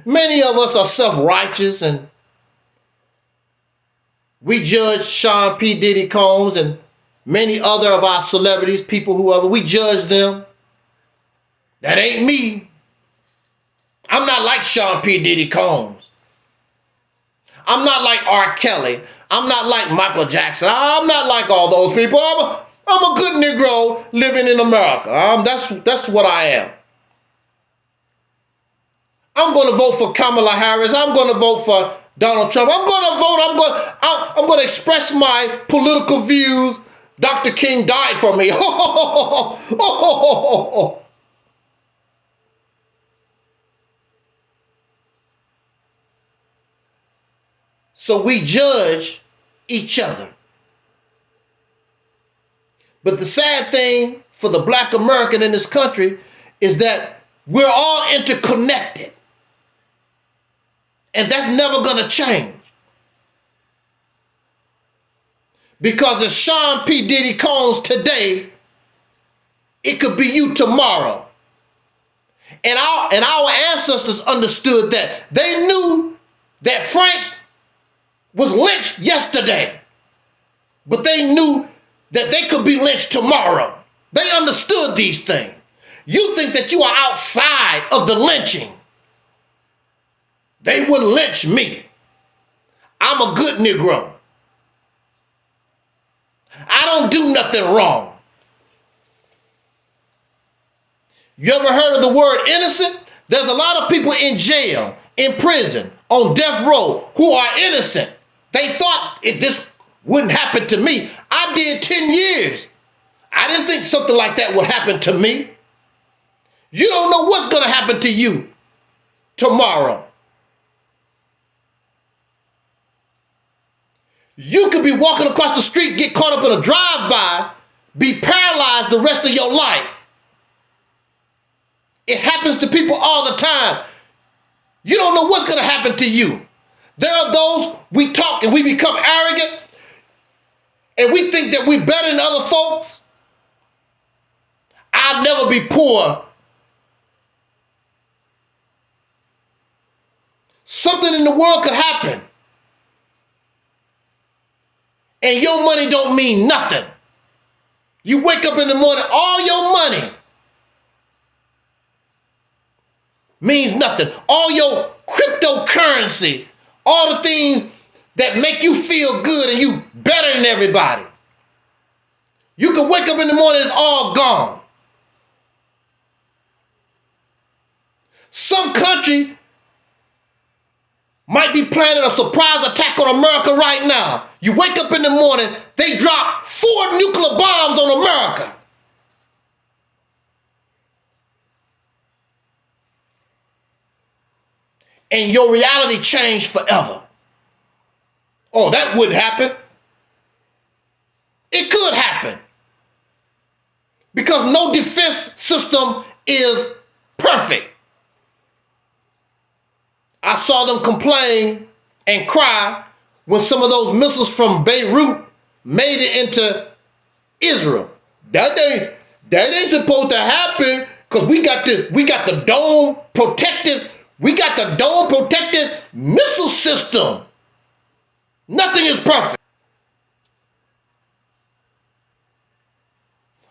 Many of us are self-righteous and we judge Sean P. Diddy Combs and many other of our celebrities, people, whoever, we judge them. That ain't me. I'm not like Sean P. Diddy Combs. I'm not like R. Kelly. I'm not like Michael Jackson. I'm not like all those people. I'm a good Negro living in America. That's what I am. I'm going to vote for Kamala Harris. I'm going to vote for Donald Trump. I'm going to vote. I'm going to express my political views. Dr. King died for me. So we judge each other. But the sad thing for the Black American in this country is that we're all interconnected. And that's never going to change. Because if Sean P. Diddy Combs today, it could be you tomorrow. And our ancestors understood that. They knew that Frank was lynched yesterday, but they knew that they could be lynched tomorrow. They understood these things. You think that you are outside of the lynching. They wouldn't lynch me. I'm a good Negro. I don't do nothing wrong. You ever heard of the word innocent? There's a lot of people in jail, in prison, on death row who are innocent. They thought this wouldn't happen to me. I did 10 years. I didn't think something like that would happen to me. You don't know what's going to happen to you tomorrow. You could be walking across the street, get caught up in a drive-by, be paralyzed the rest of your life. It happens to people all the time. You don't know what's going to happen to you. There are those we talk and we become arrogant and we think that we're better than other folks. I'll never be poor. Something in the world could happen. and your money don't mean nothing. You wake up in the morning, all your money means nothing. All your cryptocurrency, all the things that make you feel good and you better than everybody. You can wake up in the morning, it's all gone. Some country might be planning a surprise attack on America right now. You wake up in the morning, they drop 4 nuclear bombs on America. And your reality changed forever. Oh, that wouldn't happen. It could happen. Because no defense system is perfect. I saw them complain and cry when some of those missiles from Beirut made it into Israel. That ain't supposed to happen because we got the dome protective missile system. Nothing is perfect.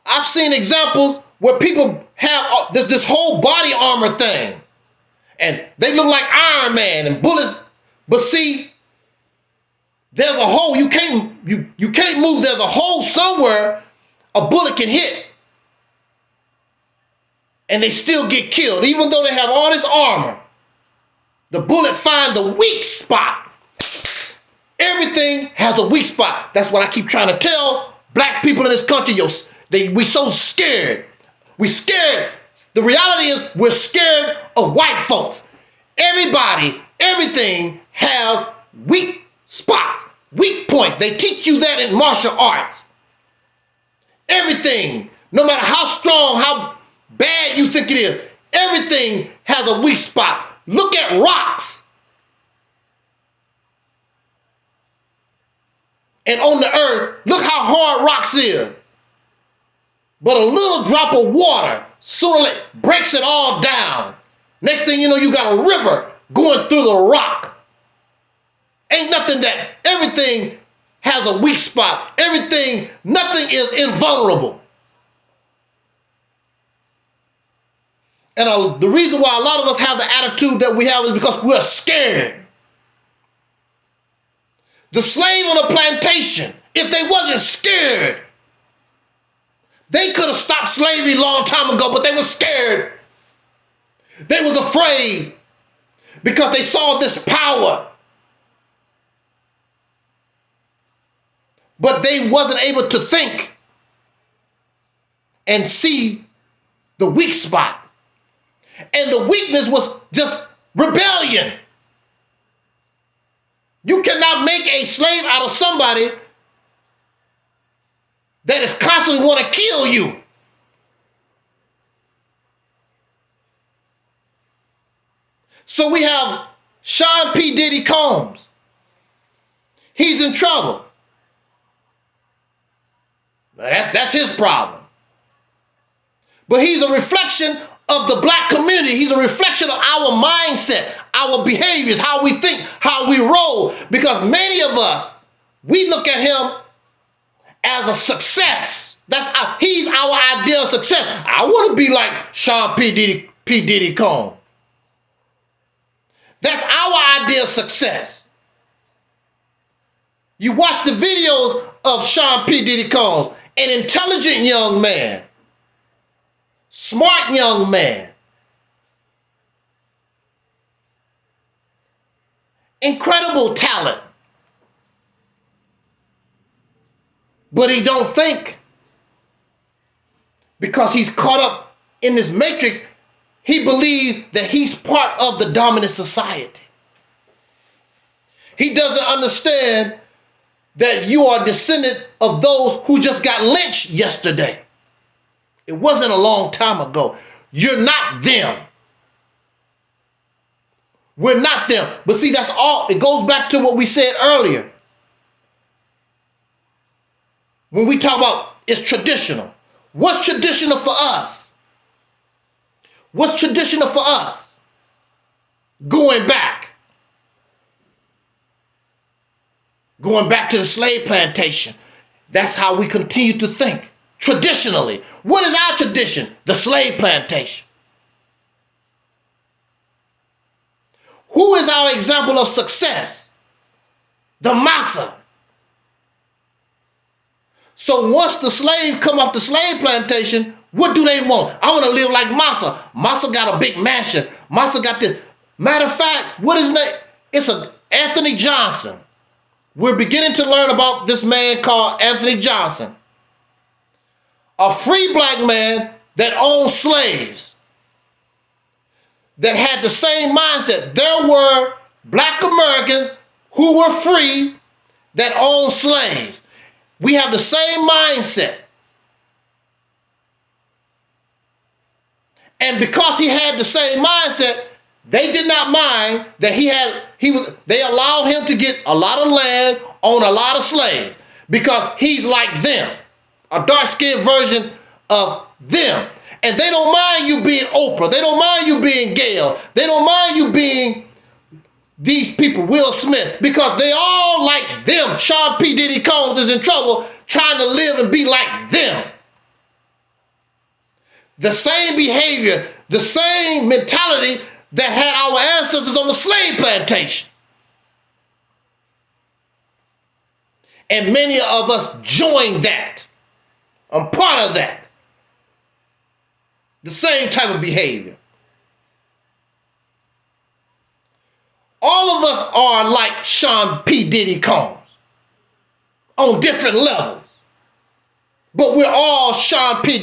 I've seen examples where people have this whole body armor thing, and they look like Iron Man and bullets. But see, there's a hole. You can't move. There's a hole somewhere a bullet can hit, and they still get killed, even though they have all this armor. The bullet finds the weak spot. Everything has a weak spot. That's what I keep trying to tell black people in this country. We so scared. We scared. The reality is we're scared of white folks. Everybody, everything has weak spots, weak points. They teach you that in martial arts. Everything, no matter how strong, how bad you think it is, everything has a weak spot. Look at rocks. And on the earth, look how hard rocks is. But a little drop of water sooner breaks it all down. Next thing you know, you got a river going through the rock. Ain't nothing that, everything has a weak spot. Nothing is invulnerable. And the reason why a lot of us have the attitude that we have is because we're scared. The slave on a plantation, if they wasn't scared, they could have stopped slavery a long time ago, but they were scared. They was afraid because they saw this power. But they wasn't able to think and see the weak spot. And the weakness was just rebellion. You cannot make a slave out of somebody that is constantly want to kill you. So we have Sean P. Diddy Combs. He's in trouble. That's his problem. But he's a reflection of the black community. He's a reflection of our mindset, our behaviors, how we think, how we roll. Because many of us, we look at him as a success. He's our idea of success. I want to be like Sean P. Diddy Combs. That's our idea of success. You watch the videos of Sean P. Diddy Combs, an intelligent young man, smart young man, incredible talent, but he don't think because he's caught up in this matrix. He believes that he's part of the dominant society. He doesn't understand that you are a descendant of those who just got lynched yesterday. It wasn't a long time ago. You're not them. We're not them. But see, that's all. It goes back to what we said earlier. When we talk about it's traditional. What's traditional for us? What's traditional for us? Going back. Going back to the slave plantation, that's how we continue to think. Traditionally, what is our tradition? The slave plantation. Who is our example of success? The massa. So once the slave come off the slave plantation, what do they want? I want to live like Massa. Massa got a big mansion. Massa got this. Matter of fact, what is his name? It's Anthony Johnson. We're beginning to learn about this man called Anthony Johnson. A free black man that owned slaves. That had the same mindset. There were black Americans who were free that owned slaves. We have the same mindset. And because he had the same mindset, they did not mind that they allowed him to get a lot of land, own a lot of slaves, because he's like them, a dark-skinned version of them. And they don't mind you being Oprah. They don't mind you being Gail. They don't mind you being these people, Will Smith, because they all like them. Sean P. Diddy Combs is in trouble trying to live and be like them. The same behavior, the same mentality that had our ancestors on the slave plantation. And many of us joined that. I'm part of that. The same type of behavior. All of us are like Sean P. Diddy Combs on different levels. But we're all Sean P.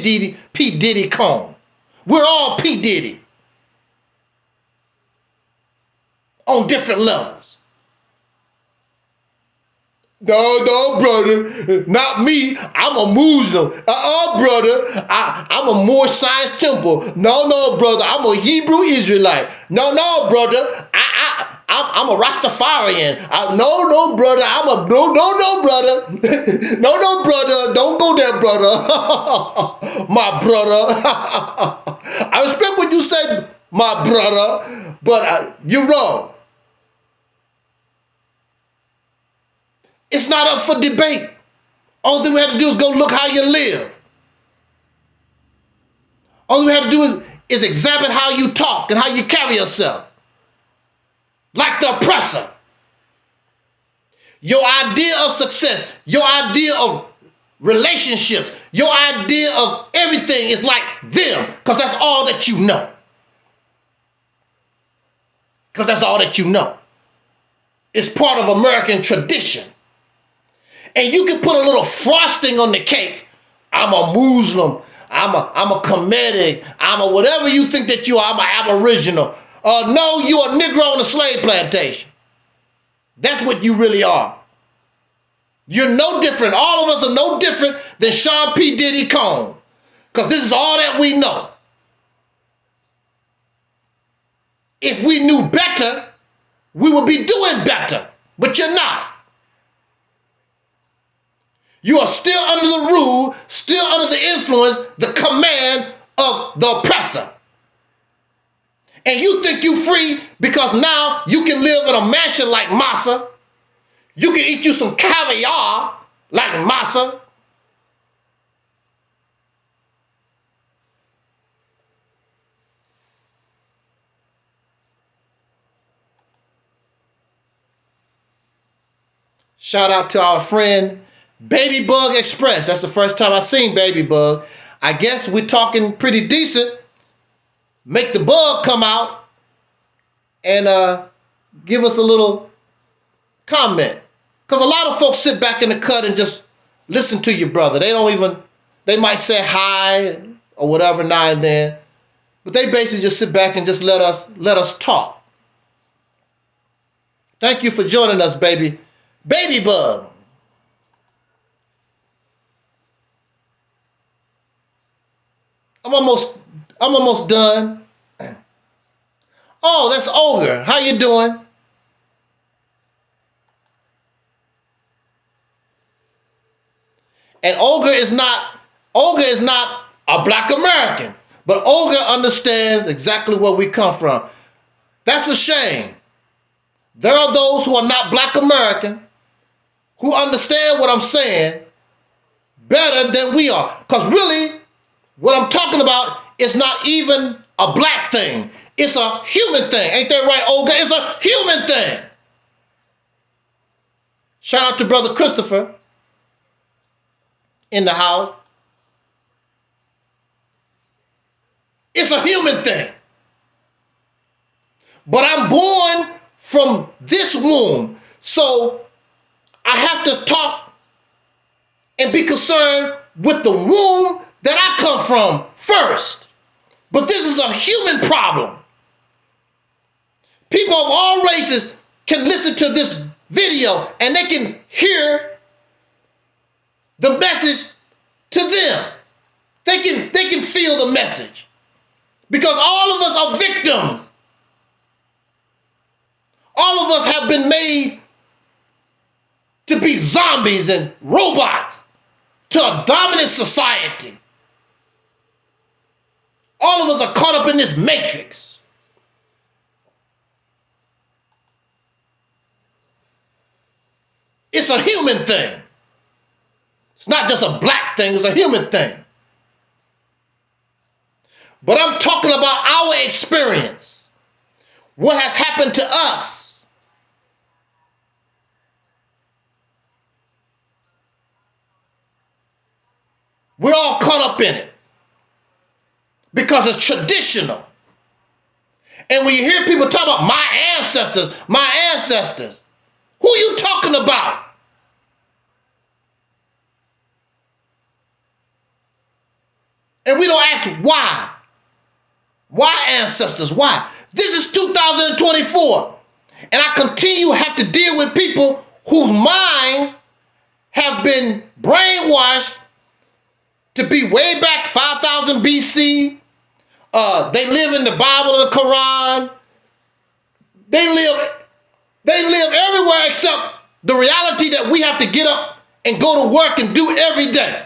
Diddy Combs. We're all P. Diddy on different levels. No, brother, not me. I'm a Muslim. Brother, I'm a Moorish Science Temple. No, brother, I'm a Hebrew Israelite. No, brother, I'm a Rastafarian. No, brother, no, brother. No, brother, don't go there, brother. My brother. I respect what you said, my brother, but you're wrong. It's not up for debate. All thing we have to do is go look how you live. All we have to do is examine how you talk and how you carry yourself. Like the oppressor. Your idea of success, your idea of relationships, your idea of everything is like them, because that's all that you know. Because that's all that you know. It's part of American tradition. And you can put a little frosting on the cake. I'm a Muslim. I'm a Kemetic. I'm a whatever you think that you are. I'm an Aboriginal. No, you're a Negro on a slave plantation. That's what you really are. You're no different. All of us are no different than Sean P. Diddy Combs. Because this is all that we know. If we knew better, we would be doing better. But you're not. You are still under the rule, still under the influence, the command of the oppressor. And you think you free because now you can live in a mansion like Massa. You can eat you some caviar like Massa. Shout out to our friend Baby Bug Express. That's the first time I seen Baby Bug. I guess we're talking pretty decent. Make the bug come out and give us a little comment. Because a lot of folks sit back in the cut and just listen to your brother. They might say hi or whatever now and then. But they basically just sit back and just let us talk. Thank you for joining us, Baby Bug. I'm almost done. Oh, that's Ogre. How you doing? And Ogre is not a black American, but Ogre understands exactly where we come from. That's a shame. There are those who are not black American who understand what I'm saying better than we are. Because really, what I'm talking about is not even a black thing. It's a human thing. Ain't that right, Olga? It's a human thing. Shout out to Brother Christopher in the house. It's a human thing. But I'm born from this womb. So I have to talk and be concerned with the womb that I come from first. But this is a human problem. People of all races can listen to this video and they can hear the message to them. They can feel the message. Because all of us are victims. All of us have been made to be zombies and robots to a dominant society. All of us are caught up in this matrix. It's a human thing. It's not just a black thing, it's a human thing. But I'm talking about our experience. What has happened to us. We're all caught up in it. Because it's traditional. And when you hear people talk about my ancestors, who are you talking about? And we don't ask why. Why ancestors? Why? This is 2024. And I continue to have to deal with people whose minds have been brainwashed to be way back 5,000 BC. They live in the Bible and the Quran. They live everywhere except the reality that we have to get up and go to work and do every day.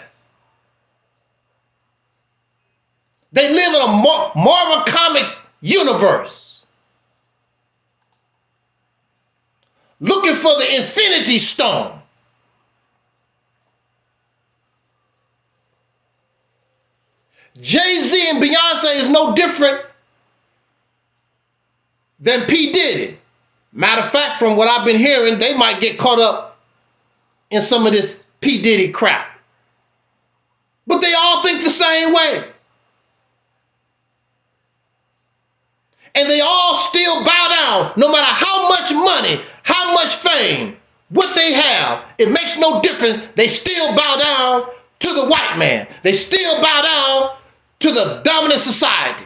They live in a Marvel Comics universe. Looking for the Infinity Stone. Jay-Z and Beyonce is no different than P. Diddy. Matter of fact, from what I've been hearing, they might get caught up in some of this P. Diddy crap. But they all think the same way. And they all still bow down, no matter how much money, how much fame, what they have. It makes no difference. They still bow down to the white man. They still bow down to the dominant society.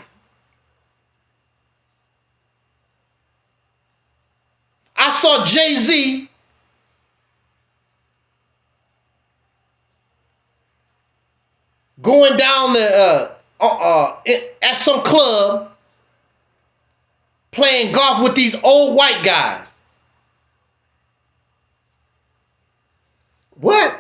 I saw Jay-Z going down at some club playing golf with these old white guys. What?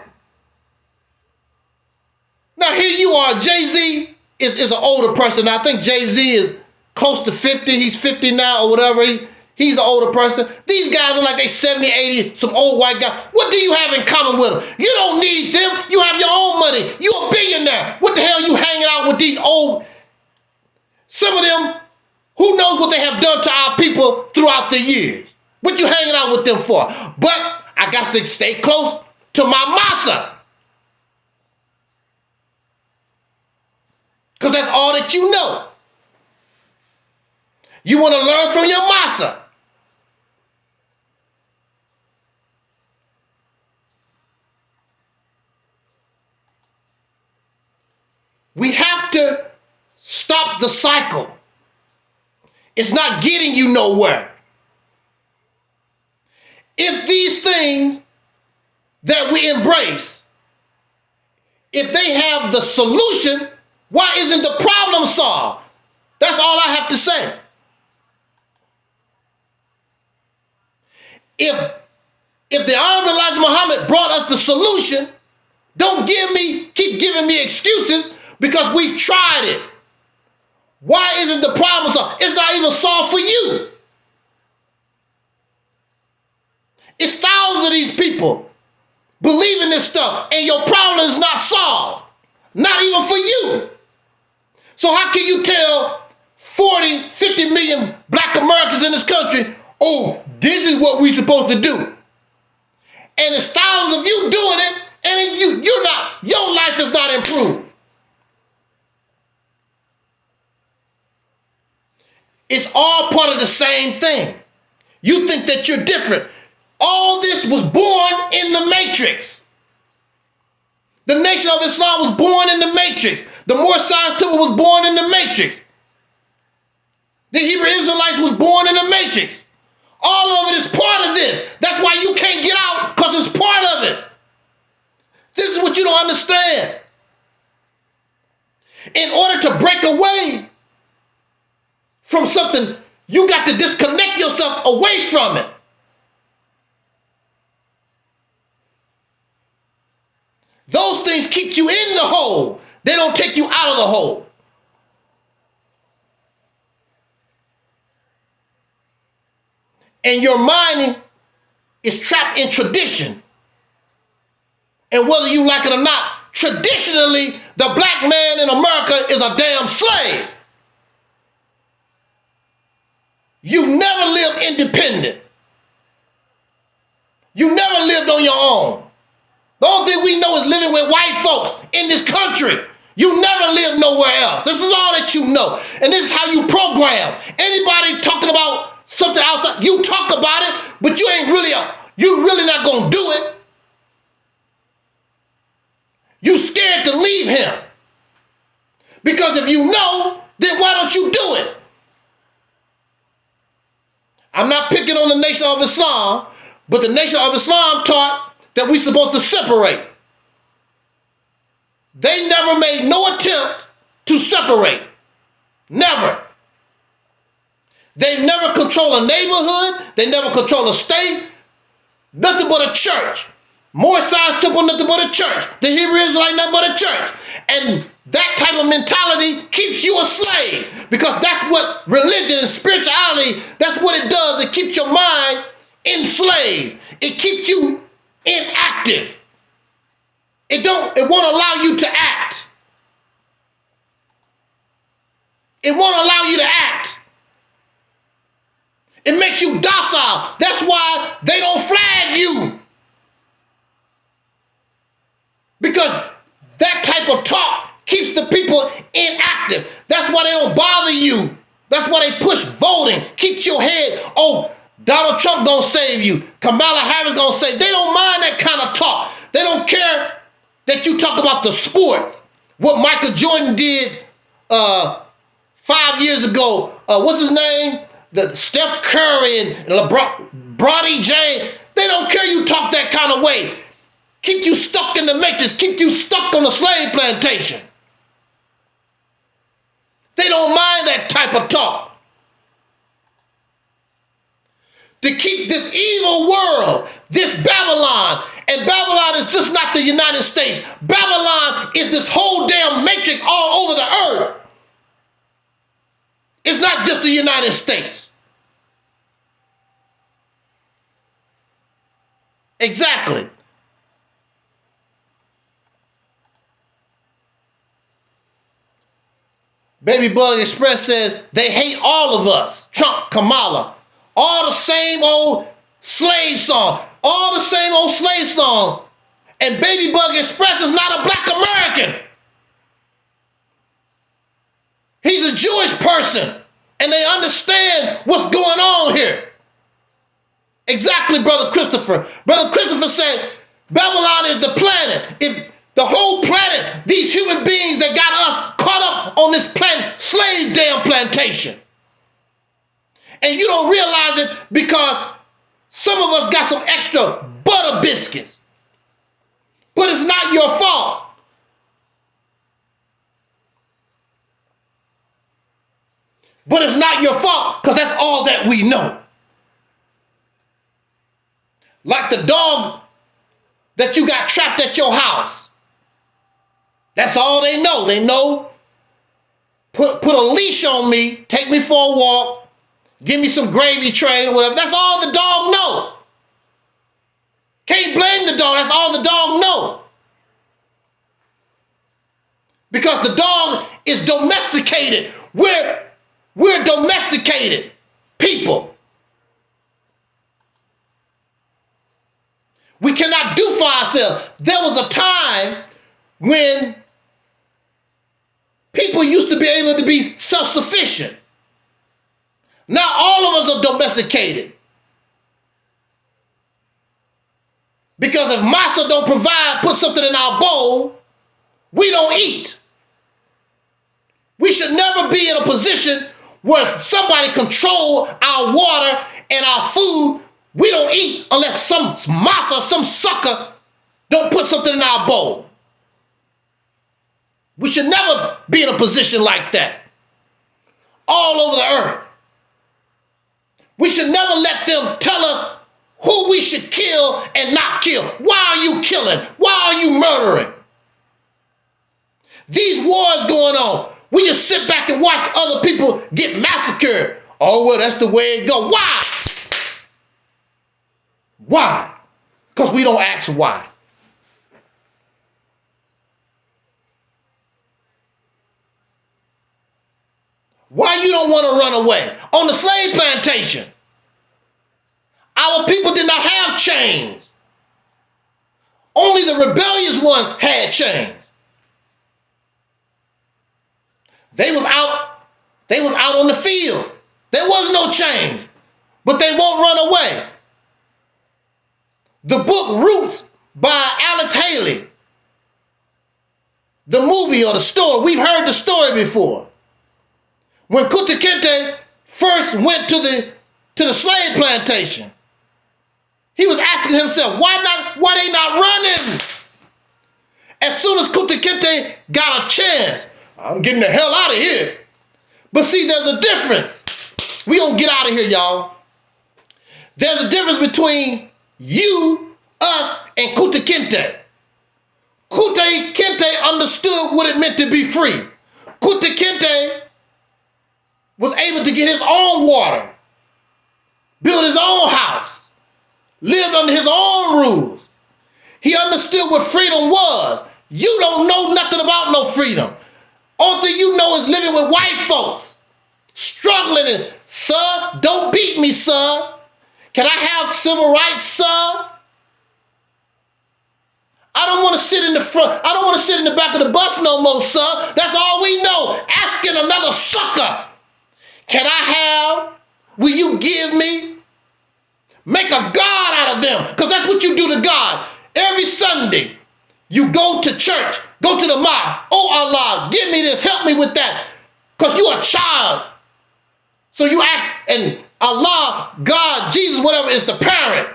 Now here you are, Jay-Z is an older person. I think Jay-Z is close to 50. He's 50 now or whatever. He's an older person. These guys are like they 70, 80, some old white guy. What do you have in common with them? You don't need them. You have your own money. You're a billionaire. What the hell are you hanging out with these old? Some of them, who knows what they have done to our people throughout the years? What you hanging out with them for? But I got to stay close to my massa. Because that's all that you know. You want to learn from your massa. We have to stop the cycle. It's not getting you nowhere. If these things that we embrace, if they have the solution, why isn't the problem solved? That's all I have to say. If the Honorable Elijah Muhammad brought us the solution, don't keep giving me excuses because we've tried it. Why isn't the problem solved? It's not even solved for you. It's thousands of these people believing this stuff, and your problem is not solved. Not even for you. So how can you tell 40, 50 million black Americans in this country, oh, this is what we're supposed to do? And there's thousands of you doing it, and you're not, your life is not improved. It's all part of the same thing. You think that you're different. All this was born in the Matrix. The Nation of Islam was born in the Matrix. The Moorish Science Temple was born in the Matrix. The Hebrew Israelites was born in the Matrix. All of it is part of this. That's why you can't get out, because it's part of it. This is what you don't understand. In order to break away from something, you got to disconnect yourself away from it. Those things keep you in the hole. They don't take you out of the hole. And your mind is trapped in tradition. And whether you like it or not, traditionally, the black man in America is a damn slave. You've never lived independent. You never lived on your own. The only thing we know is living with white folks in this country. You never lived nowhere else. This is all that you know. And this is how you program. Anybody talking about something outside, you talk about it, but you really not going to do it. You scared to leave him. Because if you know, then why don't you do it? I'm not picking on the Nation of Islam, but the Nation of Islam taught that we're supposed to separate. They never made no attempt to separate. Never. They never control a neighborhood. They never control a state. Nothing but a church. Moorish Science Temple, nothing but a church. The Hebrew Israelite, nothing but a church. And that type of mentality keeps you a slave, because that's what religion and spirituality, that's what it does. It keeps your mind enslaved. It keeps you inactive. It won't allow you to act. It won't allow you to act. It makes you docile. That's why they don't flag you. Because that type of talk keeps the people inactive. That's why they don't bother you. That's why they push voting. Keeps your head, oh, Donald Trump gonna save you. Kamala Harris gonna save. They don't mind that kind of talk. They don't care that you talk about the sports. What Michael Jordan did 5 years ago. What's his name? The Steph Curry and Bronny James. They don't care you talk that kind of way. Keep you stuck in the matrix. Keep you stuck on the slave plantation. They don't mind that type of talk. To keep this evil world, this Babylon, and Babylon is just not the United States. Babylon is this whole damn matrix all over the earth. It's not just the United States. Exactly. Baby Bug Express says they hate all of us. Trump, Kamala. All the same old slave song. All the same old slave song. And Baby Bug Express is not a black American. He's a Jewish person. And they understand what's going on here. Exactly, Brother Christopher. Brother Christopher said Babylon is the planet. If the whole planet, these human beings that got us caught up on this planet, slave damn plantation. And you don't realize it because some of us got some extra butter biscuits. But it's not your fault. But it's not your fault because that's all that we know. Like the dog that you got trapped at your house. That's all they know. They know, put a leash on me, take me for a walk, give me some gravy train or whatever. That's all the dog knows. Can't blame the dog. That's all the dog knows. Because the dog is domesticated. We're domesticated people. We cannot do for ourselves. There was a time when people used to be able to be self-sufficient. Now all of us are domesticated. Because if massa don't provide, put something in our bowl, we don't eat. We should never be in a position where somebody control our water and our food. We don't eat unless some massa, some sucker don't put something in our bowl. We should never be in a position like that. All over the earth. We should never let them tell us who we should kill and not kill. Why are you killing? Why are you murdering? These wars going on. We just sit back and watch other people get massacred. Oh, well, that's the way it goes. Why? Why? Because we don't ask why. Why you don't want to run away? On the slave plantation, our people did not have chains. Only the rebellious ones had chains. They was out on the field. There was no chains, but they won't run away. The book Roots by Alex Haley, the movie or the story, we've heard the story before. When Kunta Kinte first went to the slave plantation, he was asking himself, why they not running? As soon as Kunta Kinte got a chance, I'm getting the hell out of here. But see, there's a difference. We gonna get out of here, y'all. There's a difference between you, us, and Kunta Kinte. Kunta Kinte understood what it meant to be free. Kunta Kinte was able to get his own water, build his own house, lived under his own rules. He understood what freedom was. You don't know nothing about no freedom. Only thing you know is living with white folks, struggling and, sir, don't beat me, sir. Can I have civil rights, sir? I don't want to sit in the front. I don't want to sit in the back of the bus no more, sir. That's all we know. Asking another sucker. Can I have? Will you give me? Make a God out of them. Because that's what you do to God. Every Sunday, you go to church, go to the mosque. Oh, Allah, give me this, help me with that. Because you're a child. So you ask, and Allah, God, Jesus, whatever, is the parent.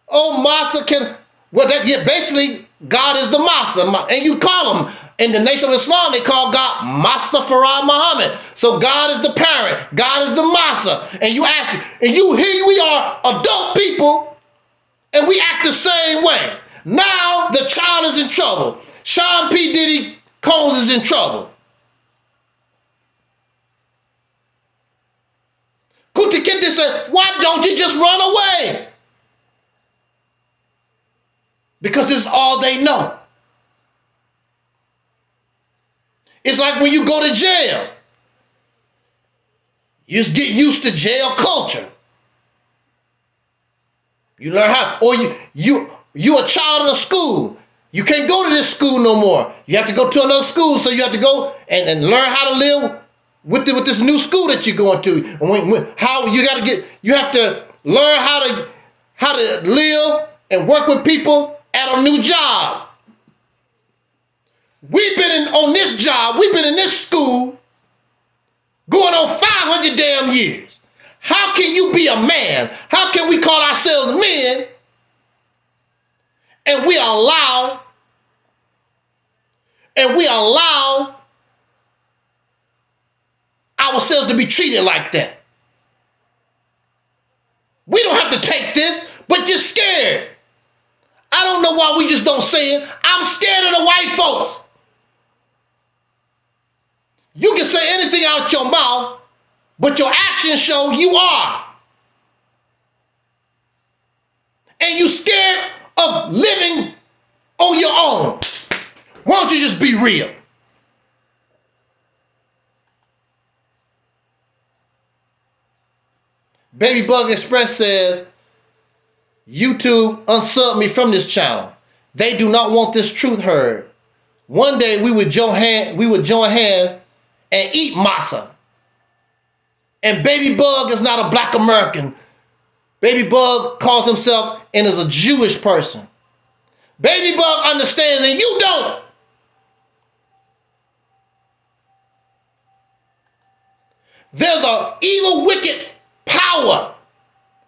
Oh, Massa can, well, that, yeah, basically, God is the Massa. And you call him, in the Nation of Islam, they call God Mastafara Muhammad. So God is the parent. God is the Massa. And you ask, and here we are, adult people, and we act the same way. Now the child is in trouble. Sean P. Diddy Combs is in trouble. Kunta Kinte said, why don't you just run away? Because this is all they know. It's like when you go to jail. You just get used to jail culture. You learn how, or you a child in a school. You can't go to this school no more. You have to go to another school, so you have to go and learn how to live with this new school that you're going to. And how you got to get, you have to learn how to live and work with people at a new job. We've been on this job, we've been in this school going on 500 damn years. How can you be a man? How can we call ourselves men and we allow ourselves to be treated like that? We don't have to take this, but you're scared. I don't know why we just don't say it. I'm scared of the white folks. You can say anything out your mouth, but your actions show you are. and you scared of living on your own, why don't you just be real? Baby Bug Express says, YouTube unsub me from this channel. They do not want this truth heard. One day we would join hands and eat masa. And Baby Bug is not a black American. Baby Bug calls himself and is a Jewish person. Baby Bug understands and you don't. There's an evil, wicked power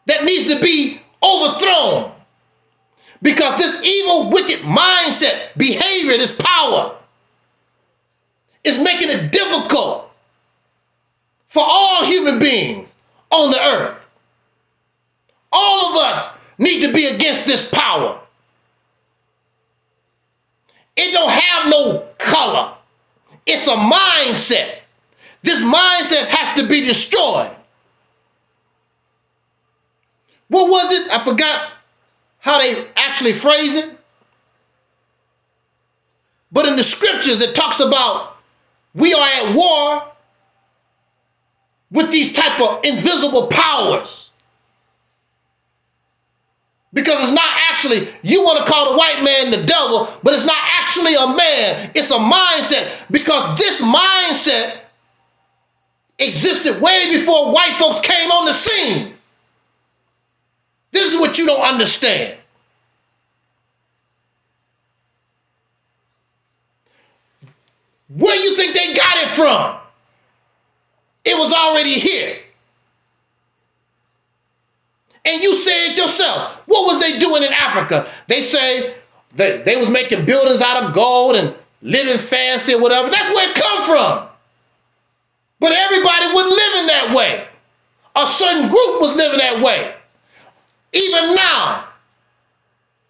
that needs to be overthrown. Because this evil, wicked mindset, behavior, this power is making it difficult for all human beings on the earth. All of us need to be against this power. It don't have no color. It's a mindset. This mindset has to be destroyed. What was it? I forgot how they actually phrase it. But in the scriptures, it talks about we are at war with these type of invisible powers. Because it's not actually, you want to call the white man the devil, but it's not actually a man. It's a mindset. Because this mindset existed way before white folks came on the scene. This is what you don't understand. Where do you think they got it from? It was already here. And you say it yourself. What was they doing in Africa? They say that they was making buildings out of gold and living fancy or whatever. That's where it come from. But everybody wasn't living that way. A certain group was living that way. Even now,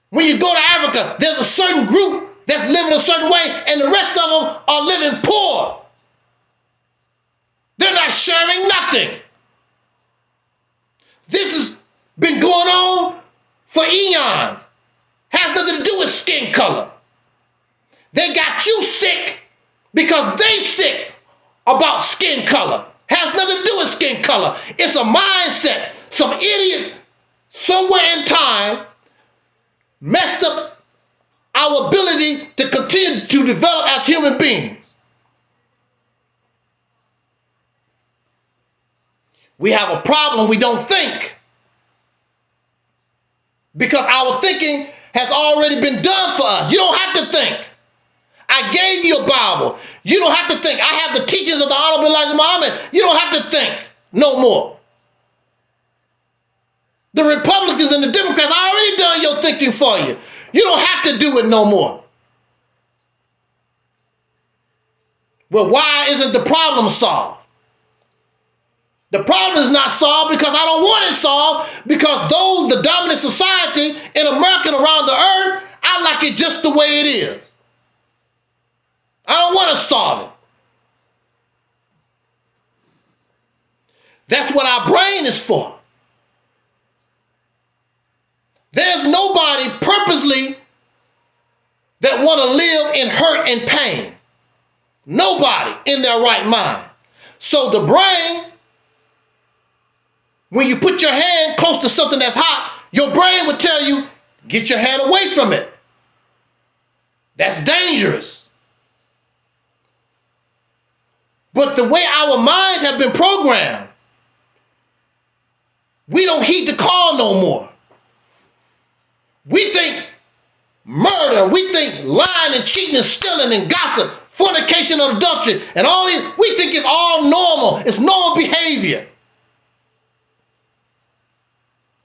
when you go to Africa, there's a certain group that's living a certain way, and the rest of them are living poor. They're not sharing nothing. This has been going on for eons. Has nothing to do with skin color. They got you sick because they sick about skin color. Has nothing to do with skin color. It's a mindset. Some idiots somewhere in time messed up our ability to continue to develop as human beings. We have a problem. We don't think. Because our thinking has already been done for us. You don't have to think. I gave you a Bible. You don't have to think. I have the teachings of the Honorable Elijah Muhammad. You don't have to think no more. The Republicans and the Democrats already done your thinking for you. You don't have to do it no more. Well, why isn't the problem solved? The problem is not solved because I don't want it solved, because those, the dominant society in America and around the earth, I like it just the way it is. I don't want to solve it. That's what our brain is for. There's nobody purposely that want to live in hurt and pain. Nobody in their right mind. So the brain, when you put your hand close to something that's hot, your brain would tell you, get your hand away from it. That's dangerous. But the way our minds have been programmed, we don't heed the call no more. We think murder, we think lying and cheating and stealing and gossip, fornication and adultery, and all these, we think it's all normal. It's normal behavior.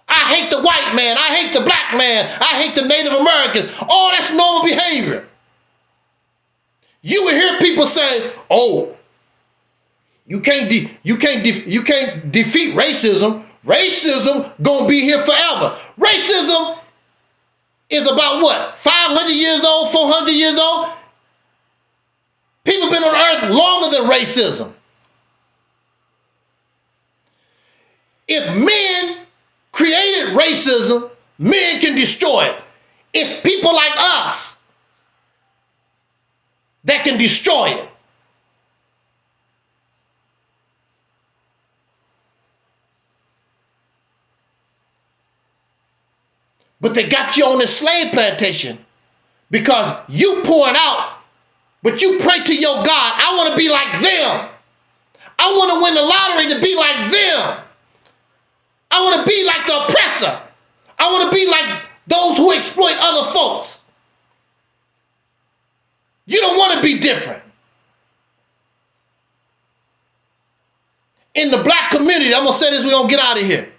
I hate the white man. I hate the black man. I hate the Native Americans. All that's normal behavior. You will hear people say, oh, you can't defeat racism. Racism gonna be here forever. Racism is about what? 500 years old, 400 years old? People been on earth longer than racism. If men created racism men can destroy it. It's people like us that can destroy it. But they got you on this slave plantation because you pouring out, but you pray to your God, I want to be like them. I want to win the lottery to be like them. I want to be like the oppressor. I want to be like those who exploit other folks. You don't want to be different. In the black community, I'm going to say this, we're going to get out of here.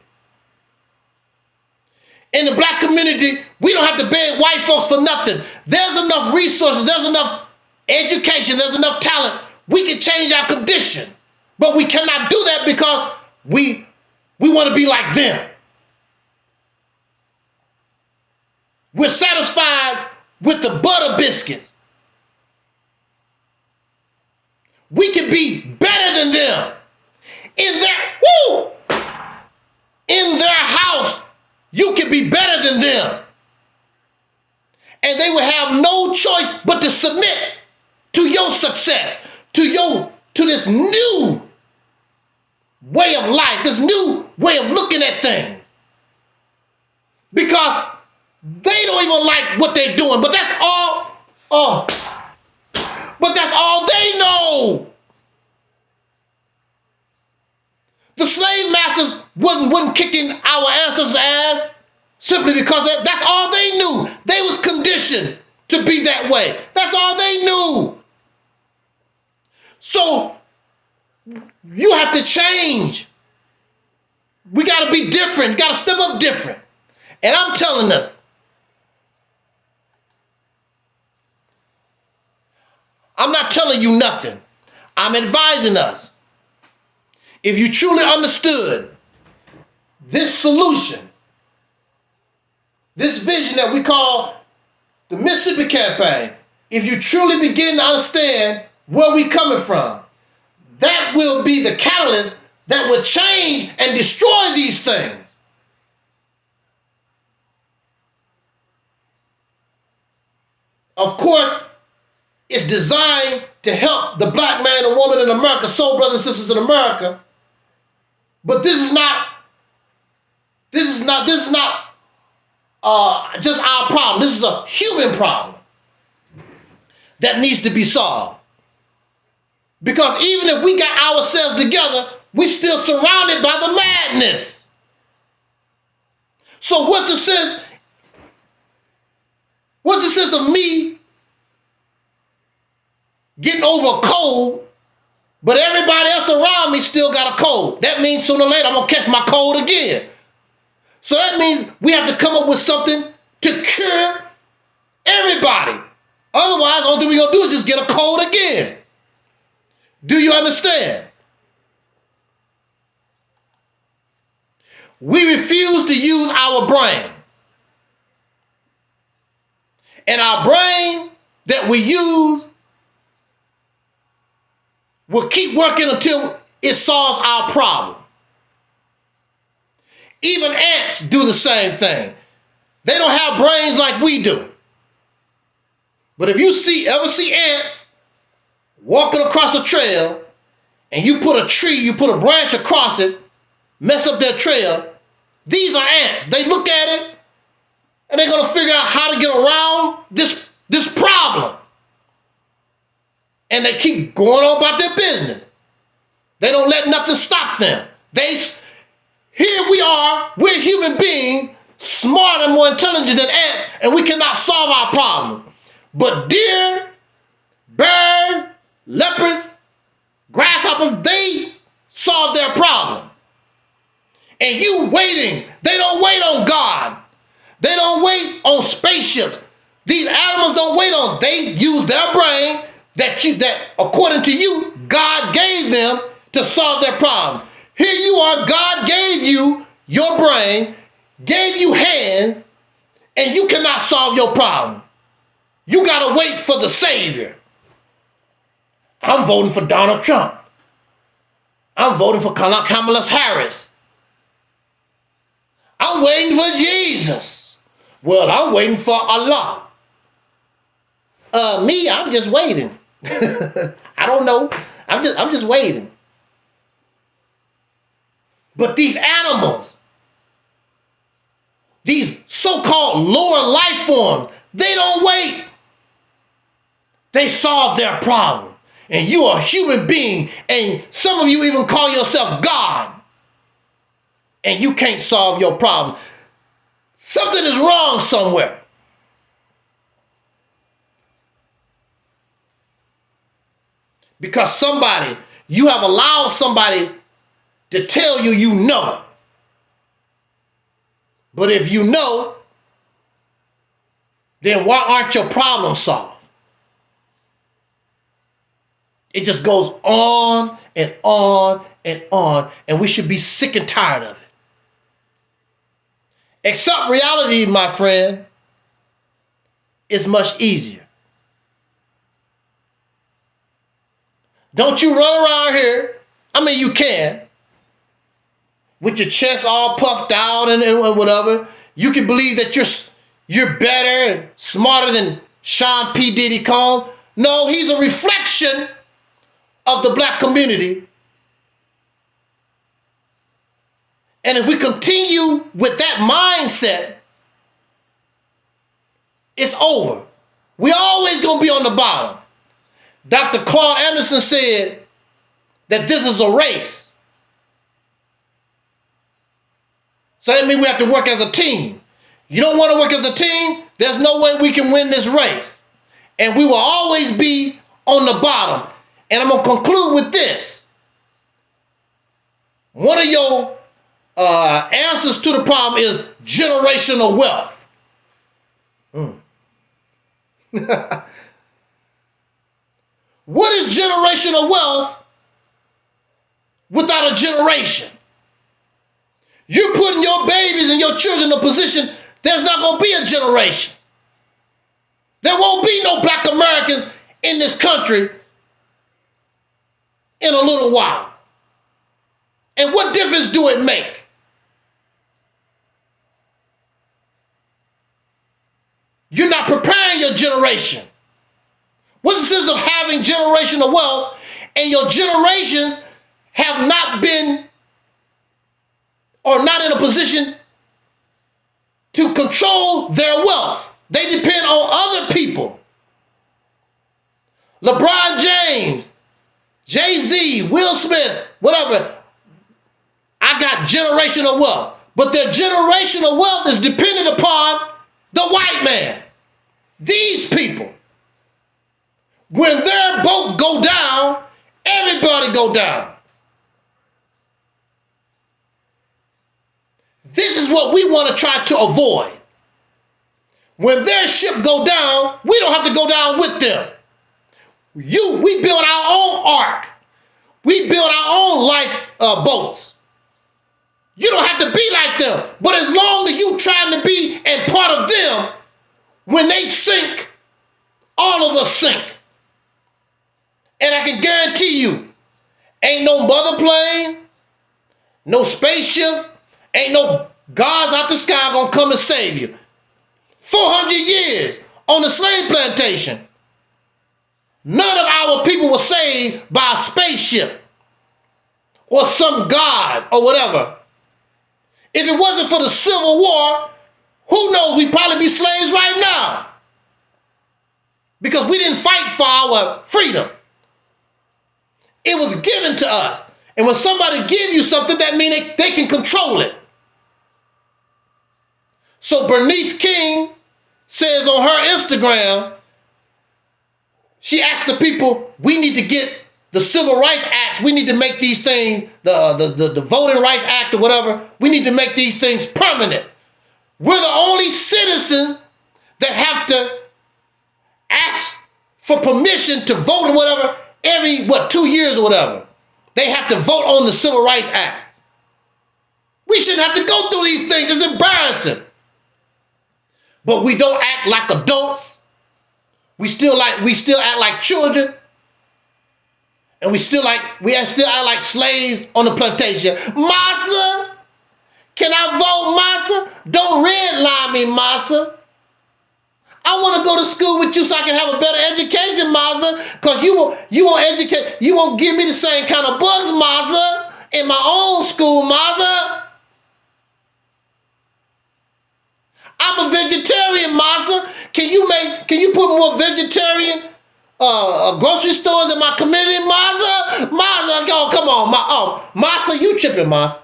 In the black community, we don't have to beg white folks for nothing. There's enough resources, there's enough education, there's enough talent. We can change our condition. But we cannot do that because we want to be like them. We're satisfied with the butter biscuits. We can be better than them. In their house, you can be better than them. And they will have no choice but to submit to your success, to this new way of life, this new way of looking at things. Because they don't even like what they're doing, but that's all, but that's all they know. The slave masters wasn't kicking our ancestors' ass simply because that's all they knew. They was conditioned to be that way. That's all they knew. So you have to change. We got to be different. Got to step up different. And I'm telling us, I'm not telling you nothing. I'm advising us. If you truly understood this solution, this vision that we call the Mississippi Campaign, if you truly begin to understand where we're coming from, that will be the catalyst that will change and destroy these things. Of course, it's designed to help the black man and woman in America, soul brothers and sisters in America. But this is not just our problem. This is a human problem that needs to be solved. Because even if we got ourselves together, we're still surrounded by the madness. So what's the sense? What's the sense of me getting over a cold, but everybody else around me still got a cold? That means sooner or later I'm going to catch my cold again. So that means we have to come up with something to cure everybody. Otherwise, the only thing we're going to do is just get a cold again. Do you understand? We refuse to use our brain. And our brain that we use will keep working until it solves our problem. Even ants do the same thing. They don't have brains like we do. But if you ever see ants walking across a trail and you put a branch across it, mess up their trail, these are ants. They look at it and they're going to figure out how to get around this problem. And they keep going on about their business. They don't let nothing stop them. Here we are, we're human beings, smarter and more intelligent than ants, and we cannot solve our problems. But deer, bears, leopards, grasshoppers, they solve their problem. And you waiting, they don't wait on God. They don't wait on spaceships. These animals don't wait on, they use their brain that according to you, God gave them to solve their problem. Here you are, God gave you your brain, gave you hands, and you cannot solve your problem. You got to wait for the Savior. I'm voting for Donald Trump. I'm voting for Kamala Harris. I'm waiting for Jesus. Well, I'm waiting for Allah. Me, I'm just waiting. I don't know. I'm just waiting. But these animals, these so-called lower life forms, they don't wait. They solve their problem. And you are a human being, and some of you even call yourself God, and you can't solve your problem. Something is wrong somewhere. Because you have allowed somebody to tell you you know. But if you know, then why aren't your problems solved? It just goes on and on and on, and we should be sick and tired of it. Accept reality, my friend, is much easier. Don't you run around here, I mean you can, with your chest all puffed out and whatever. You can believe that you're better and smarter than Sean P. Diddy Combs. No, he's a reflection of the black community. And if we continue with that mindset, it's over. We're always going to be on the bottom. Dr. Claude Anderson said that this is a race. So that means we have to work as a team. You don't want to work as a team, there's no way we can win this race. And we will always be on the bottom. And I'm going to conclude with this. One of your answers to the problem is generational wealth. What is generational wealth without a generation? You're putting your babies and your children in a position there's not going to be a generation. There won't be no black Americans in this country in a little while. And what difference do it make? You're not preparing your generation. What's the sense of having generational wealth and your generations have not been or not in a position to control their wealth? They depend on other people. LeBron James, Jay-Z, Will Smith, whatever. I got generational wealth. But their generational wealth is dependent upon the white man. These people. When their boat go down, everybody go down. This is what we want to try to avoid. When their ship go down, we don't have to go down with them. We build our own ark. We build our own life boats. You don't have to be like them. But as long as you trying to be and part of them, when they sink, all of us sink. And I can guarantee you, ain't no mother plane, no spaceships, ain't no gods out the sky gonna come and save you. 400 years on the slave plantation, none of our people were saved by a spaceship or some god or whatever. If it wasn't for the Civil War, who knows, we'd probably be slaves right now. Because we didn't fight for our freedom. It was given to us. And when somebody give you something, that means they can control it. So Bernice King says on her Instagram, she asked the people, we need to get the Civil Rights Acts, we need to make these things, the Voting Rights Act or whatever, we need to make these things permanent. We're the only citizens that have to ask for permission to vote or whatever every, 2 years or whatever. They have to vote on the Civil Rights Act. We shouldn't have to go through these things. It's embarrassing. But we don't act like adults. We still act like children. And we still act like slaves on the plantation. Massa, can I vote, Massa? Massa. Don't redline me, Massa. I want to go to school with you so I can have a better education, Massa. Because you won't educate, you won't give me the same kind of books, Massa, in my own school, Massa. I'm a vegetarian, Massa. Can you put more vegetarian grocery stores in my community, Massa? Massa, oh, come on, Massa, you tripping, Massa.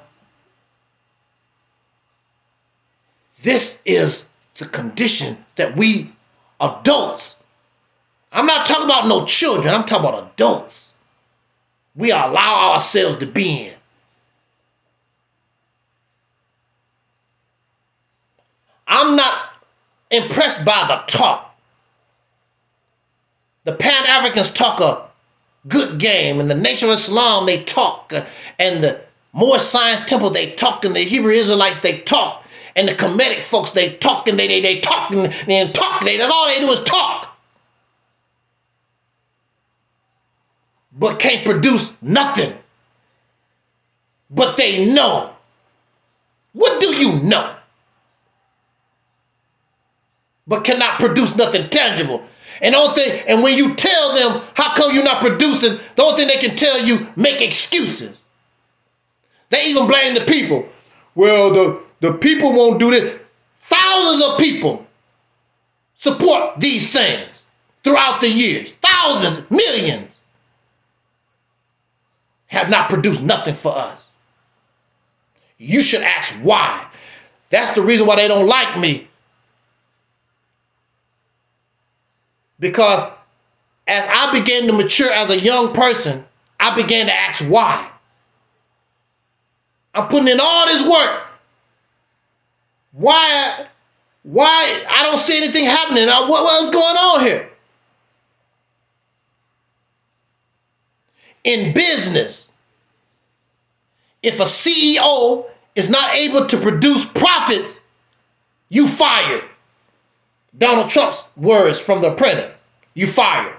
This is the condition that we adults, I'm not talking about no children, I'm talking about adults, we allow ourselves to be in. I'm not impressed by the talk. The Pan-Africans talk a good game, and the Nation of Islam, they talk, and the Moorish Science Temple, they talk, and the Hebrew Israelites, they talk. And the Kemetic folks, they talk and they talk and talk. That's all they do is talk. But can't produce nothing. But they know. What do you know? But cannot produce nothing tangible. And when you tell them how come you're not producing, the only thing they can tell you, make excuses. They even blame the people. Well, the people won't do this. Thousands of people support these things throughout the years. Thousands, millions have not produced nothing for us. You should ask why. That's the reason why they don't like me. Because as I began to mature as a young person, I began to ask why. I'm putting in all this work. Why I don't see anything happening? What's going on here? In business, if a CEO is not able to produce profits, you fired. Donald Trump's words from The Apprentice. You fired.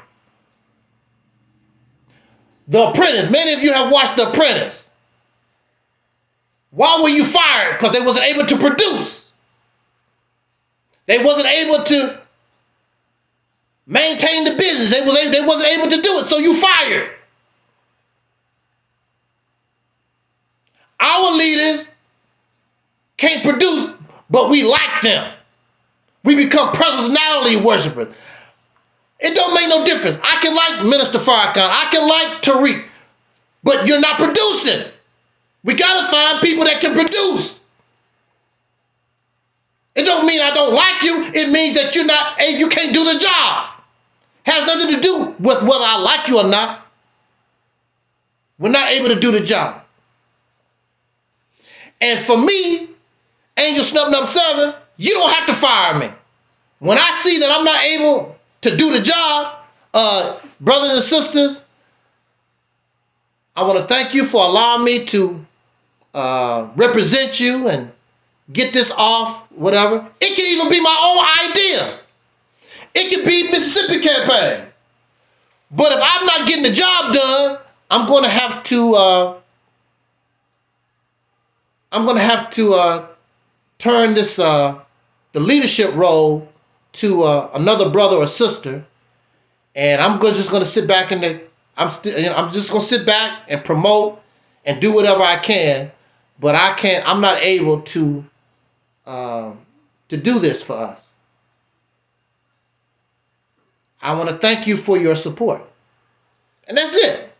The Apprentice. Many of you have watched The Apprentice. Why were you fired? Because they wasn't able to produce. They wasn't able to maintain the business. They wasn't able to do it, so you fired. Our leaders can't produce, but we like them. We become personality worshipers. It don't make no difference. I can like Minister Farrakhan. I can like Taalik, but you're not producing. We got to find people that can produce. It don't mean I don't like you. It means that you can't do the job. Has nothing to do with whether I like you or not. We're not able to do the job. And for me, Angel Snub 7, you don't have to fire me. When I see that I'm not able to do the job, brothers and sisters, I want to thank you for allowing me to represent you and get this off, whatever. It can even be my own idea. It could be Mississippi campaign. But if I'm not getting the job done, I'm going to have to turn this the leadership role to another brother or sister, and I'm just going to sit back I'm just going to sit back and promote and do whatever I can, but I'm not able to do this for us. I want to thank you for your support. And that's it.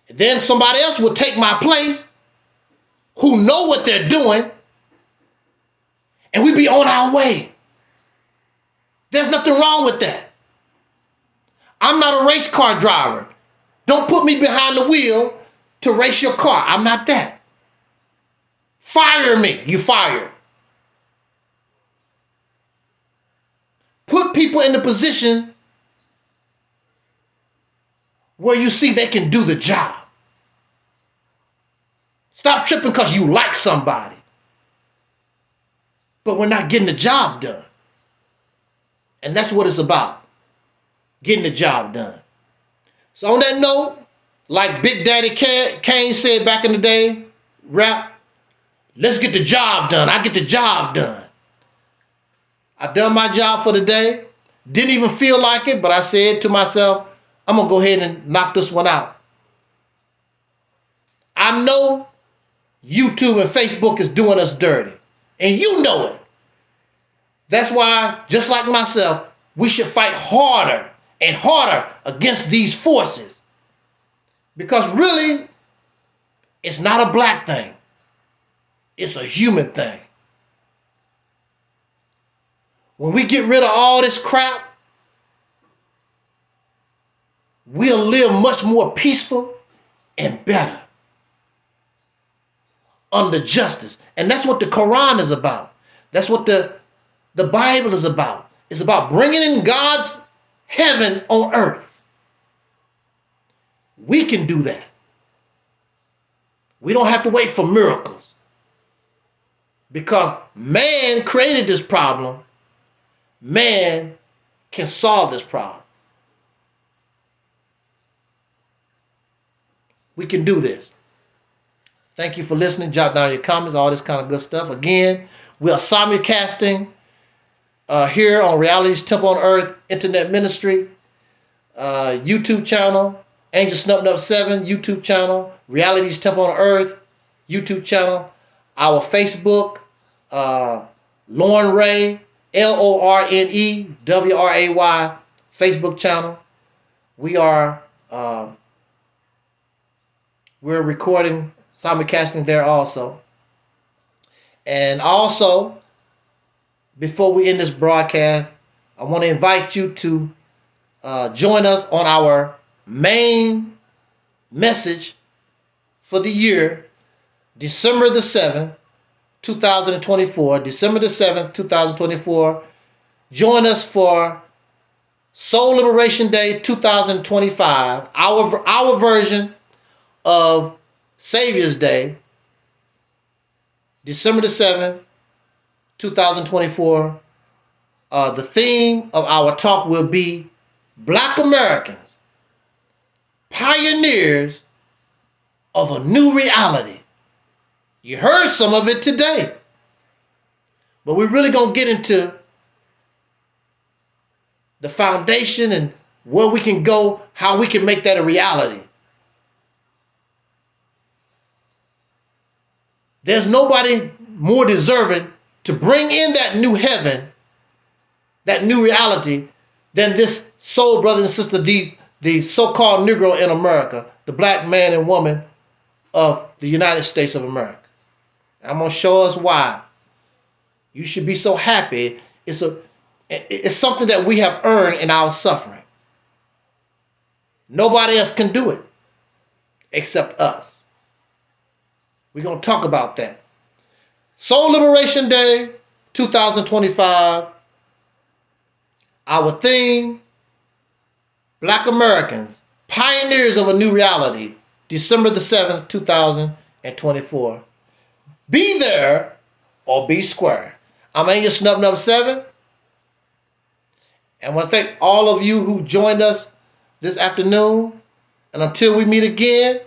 And then somebody else will take my place who know what they're doing, and we be on our way. There's nothing wrong with that. I'm not a race car driver. Don't put me behind the wheel to race your car. I'm not that. Fire me. You fired. Put people in the position where you see they can do the job. Stop tripping because you like somebody, but we're not getting the job done. And that's what it's about, getting the job done. So on that note, like Big Daddy Kane said back in the day, rap, Let's get the job done. I get the job done. I done my job for the day. Didn't even feel like it, but I said to myself, I'm going to go ahead and knock this one out. I know YouTube and Facebook is doing us dirty, and you know it. That's why, just like myself, we should fight harder and harder against these forces. Because really, it's not a black thing. It's a human thing. When we get rid of all this crap, we'll live much more peaceful and better under justice. And that's what the Quran is about. That's what the Bible is about. It's about bringing in God's heaven on earth. We can do that. We don't have to wait for miracles. Because man created this problem. Man can solve this problem. We can do this. Thank you for listening. Jot down your comments, all this kind of good stuff. Again, we are simulcasting here on Reality's Temple on Earth Internet Ministry, YouTube channel, Angel Snuffing Up 7 YouTube channel, Reality's Temple on Earth YouTube channel, our Facebook, Lauren Ray, LORNEWRAY Facebook channel. We're recording, simulcasting there also. And also, before we end this broadcast, I want to invite you to join us on our main message for the year, December the 7th, 2024. December the 7th, 2024. Join us for Soul Liberation Day 2025, our version of Savior's Day, December the 7th, 2024. The theme of our talk will be Black Americans, pioneers of a new reality. You heard some of it today, but we're really going to get into the foundation and where we can go, how we can make that a reality. There's nobody more deserving to bring in that new heaven, that new reality, than this soul brother and sister, the so-called Negro in America, the black man and woman of the United States of America. I'm going to show us why you should be so happy. It's something that we have earned in our suffering. Nobody else can do it except us. We're going to talk about that. Soul Liberation Day 2025. Our theme, Black Americans, pioneers of a new reality, December the 7th, 2024. Be there or be square. I'm Angel Snuffing Up 7. And I want to thank all of you who joined us this afternoon. And until we meet again,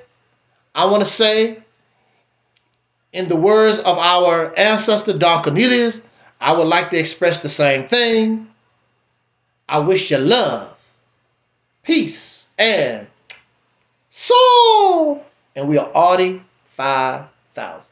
I want to say, in the words of our ancestor Don Cornelius, I would like to express the same thing. I wish you love, peace, and soul. And we are Audi 5000.